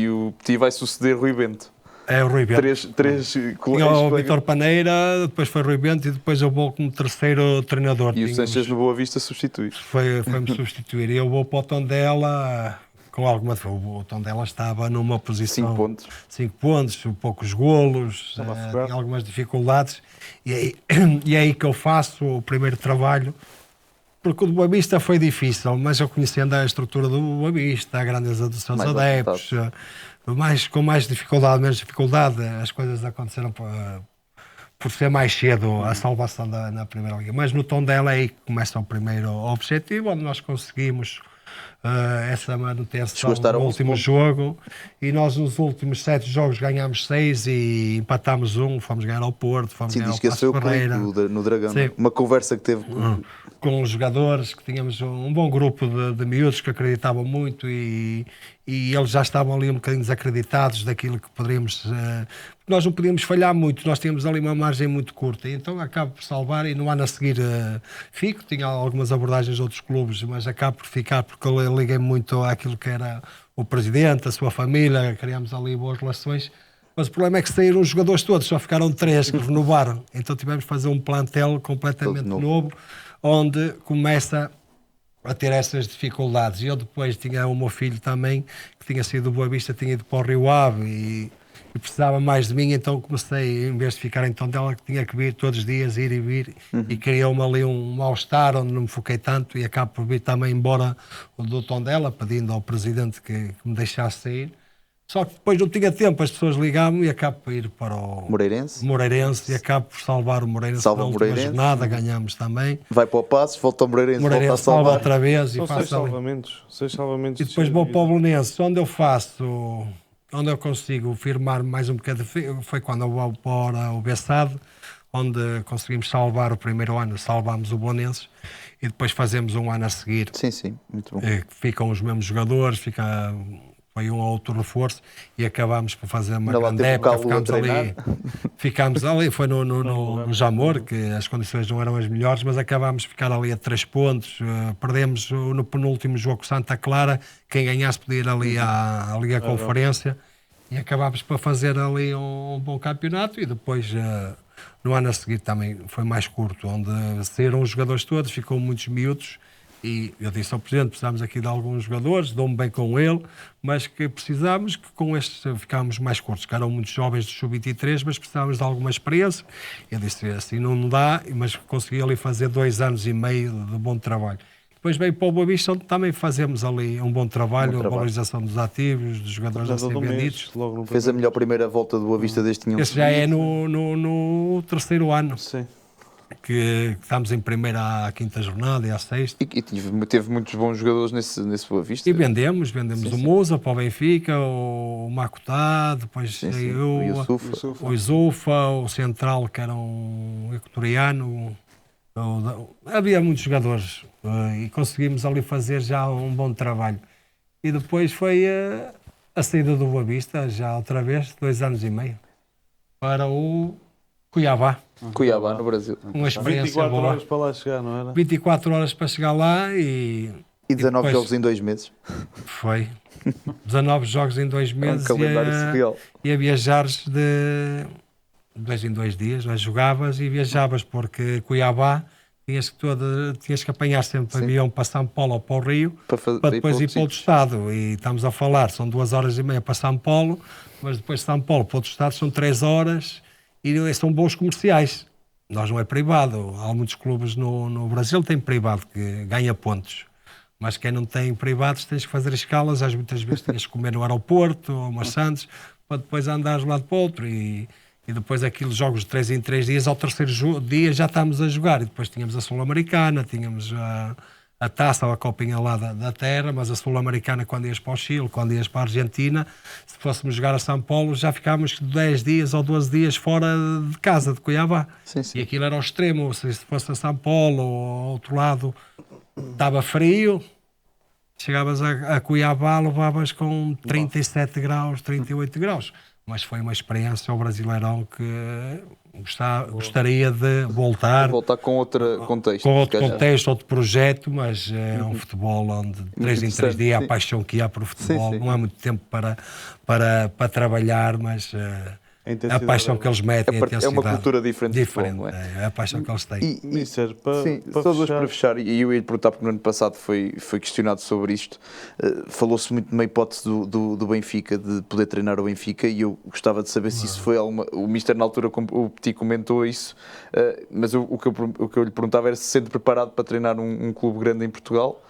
o Petit vai suceder Rui Bento. É o Rui Bento. Três tinha o Vítor Paneira, depois foi Rui Bento, e depois eu vou como terceiro treinador. E o Sanches no Boa Vista substitui. Foi-me substituir. E eu vou para o Tondela com alguma... O Tondela estava numa posição... 5 pontos, poucos golos, tinha algumas dificuldades. E é aí que eu faço o primeiro trabalho, porque o do Boa Vista foi difícil, mas eu conhecendo a estrutura do Boa Vista, a grandeza dos seus adeptos... com mais dificuldade, menos dificuldade, as coisas aconteceram por ser mais cedo a salvação na Primeira Liga. Mas no Tondela é aí que começa o primeiro objetivo, onde nós conseguimos essa manutenção no último jogo, e nós nos últimos 7 jogos ganhámos 6 e empatámos 1, fomos ganhar ao Porto, fomos ganhar ao Paços Ferreira. No Dragão. Sim. Uma conversa que teve com os jogadores, que tínhamos um bom grupo de miúdos que acreditavam muito, e eles já estavam ali um bocadinho desacreditados daquilo que poderíamos... nós não podíamos falhar muito, nós tínhamos ali uma margem muito curta, e então acabo por salvar, e no ano a seguir tinha algumas abordagens de outros clubes, mas acabo por ficar, porque eu liguei muito àquilo que era o presidente, a sua família, criámos ali boas relações, mas o problema é que saíram os jogadores todos, só ficaram 3 que renovaram, então tivemos que fazer um plantel completamente novo, onde começa a ter essas dificuldades. E eu depois tinha o meu filho também, que tinha sido do Boa Vista, tinha ido para o Rio Ave, e precisava mais de mim, então comecei, em vez de ficar em Tondela, que tinha que vir todos os dias, ir e vir, e criou-me ali um mal-estar onde não me foquei tanto, e acabo por vir também embora do Tondela, pedindo ao presidente que me deixasse sair. Só que depois não tinha tempo, as pessoas ligavam e acabo por ir para o Moreirense e acabo por salvar o Moreirense. Salva na o última Moreirense. jornada, ganhamos também. Vai para o Passos, volta ao Moreirense, volta a Moreirense salva salvar. outra vez São e 6 faço ali. salvamentos. 6 salvamentos. E depois vou para o Belenenses, onde eu faço, onde eu consigo firmar mais um bocado, foi quando eu vou para o Bessade, onde conseguimos salvar o primeiro ano, salvámos o Belenenses, e depois fazemos um ano a seguir, Sim, muito bom. que ficam os mesmos jogadores, foi um ou outro reforço, e acabámos por fazer uma Ainda lá grande teve o época, Calo a ficámos ali, foi no Jamor, que as condições não eram as melhores, mas acabámos de ficar ali a 3 pontos, perdemos no penúltimo jogo Santa Clara, quem ganhasse podia ir ali à Liga Conferência, e acabámos por fazer ali um bom campeonato, e depois no ano a seguir também foi mais curto, onde saíram os jogadores todos, ficou muitos miúdos, e eu disse ao Presidente, precisamos aqui de alguns jogadores, dou-me bem com ele, mas que precisamos que com estes ficámos mais curtos, que eram muitos jovens do Sub-23, mas precisávamos de alguma experiência. Eu disse, assim não dá, mas consegui ali fazer 2 anos e meio de bom trabalho. Depois veio para o Boa Vista, onde também fazemos ali um bom trabalho, a valorização dos ativos, dos jogadores a serem vendidos. Fez a melhor primeira volta do Boa Vista desde que tinham Esse já é no terceiro ano. Sim. Que estamos em primeira à 5ª jornada e à 6ª. E teve muitos bons jogadores nesse Boa Vista. E vendemos o Musa para o Benfica, o Makutá, depois saiu o Isufa, o Central, que era um equatoriano. Havia muitos jogadores e conseguimos ali fazer já um bom trabalho. E depois foi a saída do Boa Vista, já outra vez, 2 anos e meio, para o Cuiabá. Cuiabá, no Brasil. Uma experiência 24 boa. horas para lá chegar, não era? 24 horas para chegar lá e 19 depois, jogos em 2 meses. Foi. 19 jogos em 2 meses calendário surreal. e a viajares de 2 em 2 dias, não é? Jogavas e viajavas, porque Cuiabá tinhas que apanhar sempre avião para São Paulo ou para o Rio para depois ir para outro estado. E estamos a falar, são 2 horas e meia para São Paulo, mas depois de São Paulo para outro estado são 3 horas e são voos comerciais. Nós não é privado. Há muitos clubes no Brasil que têm privado, que ganha pontos. Mas quem não tem privados tens que fazer escalas, às muitas vezes tens que comer no aeroporto ou umas Santos, para depois andares de um lado para o outro. E depois aqueles jogos de 3 em 3 dias, ao terceiro dia já estávamos a jogar. E depois tínhamos a Sul-Americana, tínhamos a taça ou a copinha lá da terra, mas a Sul-Americana quando ias para o Chile, quando ias para a Argentina, se fôssemos jogar a São Paulo, já ficávamos 10 dias ou 12 dias fora de casa, de Cuiabá. Sim. E aquilo era ao extremo, se fosse a São Paulo ou ao outro lado, estava frio, chegavas a Cuiabá, levavas com 37 graus, 38 graus. Mas foi uma experiência ao Brasileirão que gostaria de voltar com outro contexto. Com outro contexto, outro projeto, mas é um futebol onde 3 em 3 dias a paixão que há por futebol. Não há muito tempo para trabalhar, mas a paixão que eles metem, a intensidade. É uma cultura diferente. Futebol, é a paixão que eles têm. Mister, para fechar, e eu ia lhe perguntar, porque no ano passado foi questionado sobre isto, falou-se muito de uma hipótese do Benfica, de poder treinar o Benfica, e eu gostava de saber se isso foi alguma... O Mister na altura, o Petit comentou isso, mas o que eu lhe perguntava era se sente preparado para treinar um clube grande em Portugal,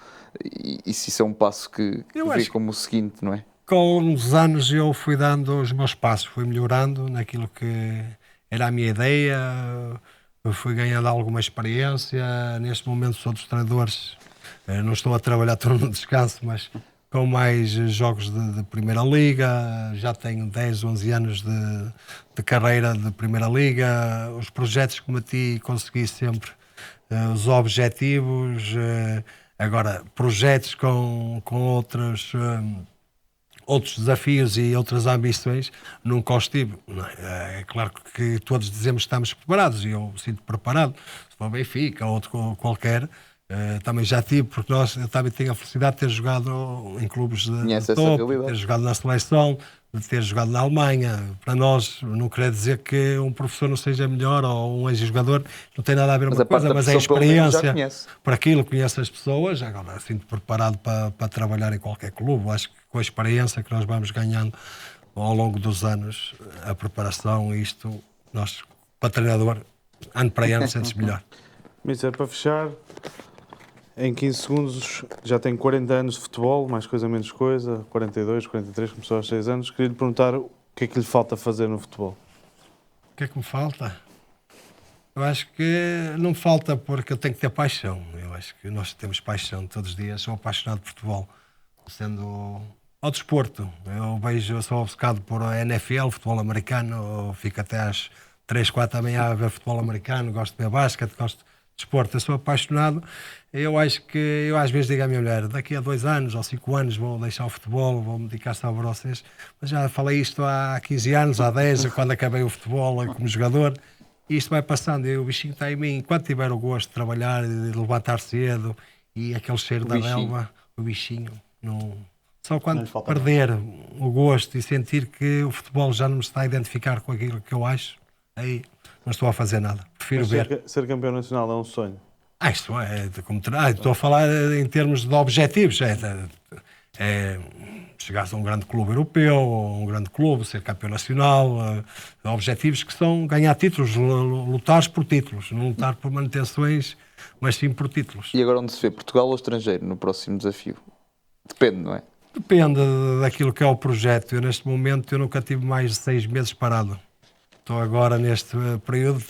e se isso é um passo que vê como o seguinte, não é? Com os anos eu fui dando os meus passos, fui melhorando naquilo que era a minha ideia, fui ganhando alguma experiência. Neste momento sou dos treinadores, não estou a trabalhar todo no descanso, mas com mais jogos de Primeira Liga, já tenho 10, 11 anos de carreira de Primeira Liga. Os projetos que meti consegui sempre os objetivos, agora projetos com outros desafios e outras ambições, nunca os tive. É claro que todos dizemos que estamos preparados, e eu sinto preparado. Se for Benfica ou outro qualquer, também já tive, porque eu também tenho a felicidade de ter jogado em clubes de top, de ter jogado na seleção, de ter jogado na Alemanha. Para nós, não quer dizer que um professor não seja melhor ou um ex-jogador, não tem nada a ver uma coisa, mas é a experiência. Para aquilo, conheço as pessoas, agora sinto preparado para trabalhar em qualquer clube. Acho que com a experiência que nós vamos ganhando ao longo dos anos, a preparação, isto, nós, para treinador, ano para ano, sentes melhor. Mister, para fechar, em 15 segundos já tem 40 anos de futebol, mais coisa menos coisa, 42, 43, começou aos 6 anos. Queria lhe perguntar o que é que lhe falta fazer no futebol. O que é que me falta? Eu acho que não falta porque eu tenho que ter paixão. Eu acho que nós temos paixão todos os dias. Sou apaixonado por futebol, sendo ao desporto. Eu sou obcecado por a NFL, futebol americano. Eu fico até às 3, 4 da manhã a ver futebol americano. Gosto de ver basquete, gosto de desporto. Eu sou apaixonado. Eu acho que eu às vezes digo à minha mulher, daqui a 2 anos ou 5 anos vou deixar o futebol, vou me dedicar só a vocês. Mas já falei isto há 15 anos, há 10, quando acabei o futebol como jogador. E isto vai passando, e o bichinho está em mim. Enquanto tiver o gosto de trabalhar, de levantar cedo e aquele cheiro da relva, o bichinho, não... Só quando perder o gosto e sentir que o futebol já não me está a identificar com aquilo que eu acho, aí não estou a fazer nada. Prefiro Mas ver. ser campeão nacional é um sonho. Isto é, estou a falar em termos de objetivos. É chegar a um grande clube europeu, um grande clube, ser campeão nacional, objetivos que são ganhar títulos, lutar por títulos, não lutar por manutenções, mas sim por títulos. E agora onde se vê? Portugal ou estrangeiro no próximo desafio? Depende, não é? Depende daquilo que é o projeto. Eu, neste momento, eu nunca tive mais de 6 meses parado. Estou agora neste período,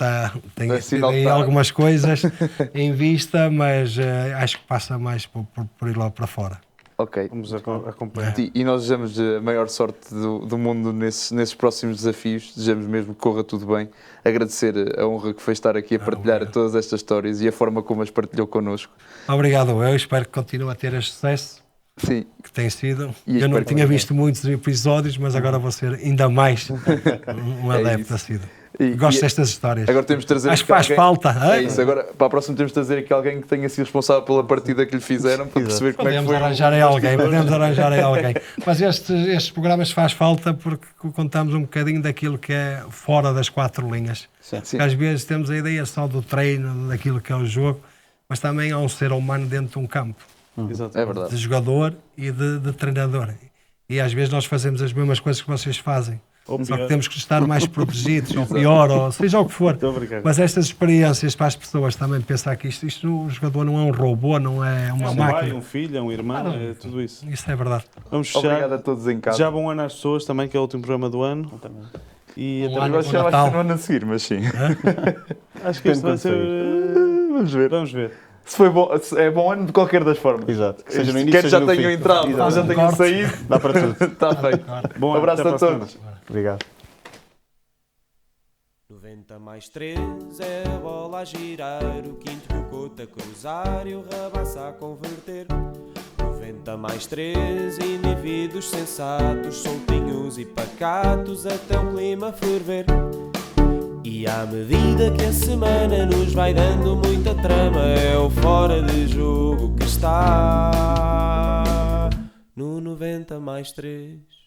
tenho aí algumas coisas em vista, mas acho que passa mais por ir lá para fora. Ok. Vamos acompanhar. E nós desejamos a maior sorte do mundo nesses próximos desafios. Desejamos mesmo que corra tudo bem. Agradecer a honra que foi estar aqui a partilhar todas estas histórias e a forma como as partilhou connosco. Obrigado, eu espero que continue a ter este sucesso. Sim. Que tem sido. E eu não tinha visto muitos episódios, mas agora vou ser ainda mais um adepto assíduo. Gosto destas histórias. Agora temos de trazer acho que faz falta. É isso, agora para a próxima temos de trazer aqui alguém que tenha sido responsável pela partida que lhe fizeram para perceber como é que foi. Podemos arranjar aí alguém. Mas estes programas faz falta porque contamos um bocadinho daquilo que é fora das 4 linhas. Sim. Às vezes temos a ideia só do treino, daquilo que é o jogo, mas também há um ser humano dentro de um campo. É verdade. De jogador e de treinador. E às vezes nós fazemos as mesmas coisas que vocês fazem. Só que temos que estar mais protegidos, ou pior, ou seja o que for. Mas estas experiências para as pessoas também pensar que isto o jogador não é um robô, não é uma máquina. Pai, um filho, é um irmão, é tudo isso. Isso é verdade. Vamos fechar. Obrigado a todos em casa. Já bom ano às pessoas também, que é o último programa do ano. E até Mas já vai ser no ano a seguir, mas sim. Acho que este vai ser... Vamos ver. Se foi bom, é bom ano de qualquer das formas. Exato. Seja no início, Quer já tenham entrado, ou já tenham saído. Dá para tudo. Está feito. Bom Abraço a todos. Obrigado. 90 mais 3 é a bola a girar, o quinto o Couto a cruzar e o Rabassa a converter. 90 mais 3 indivíduos sensatos, soltinhos e pacatos até o clima ferver. E à medida que a semana nos vai dando muita trama, é o fora de jogo que está no 90 mais 3.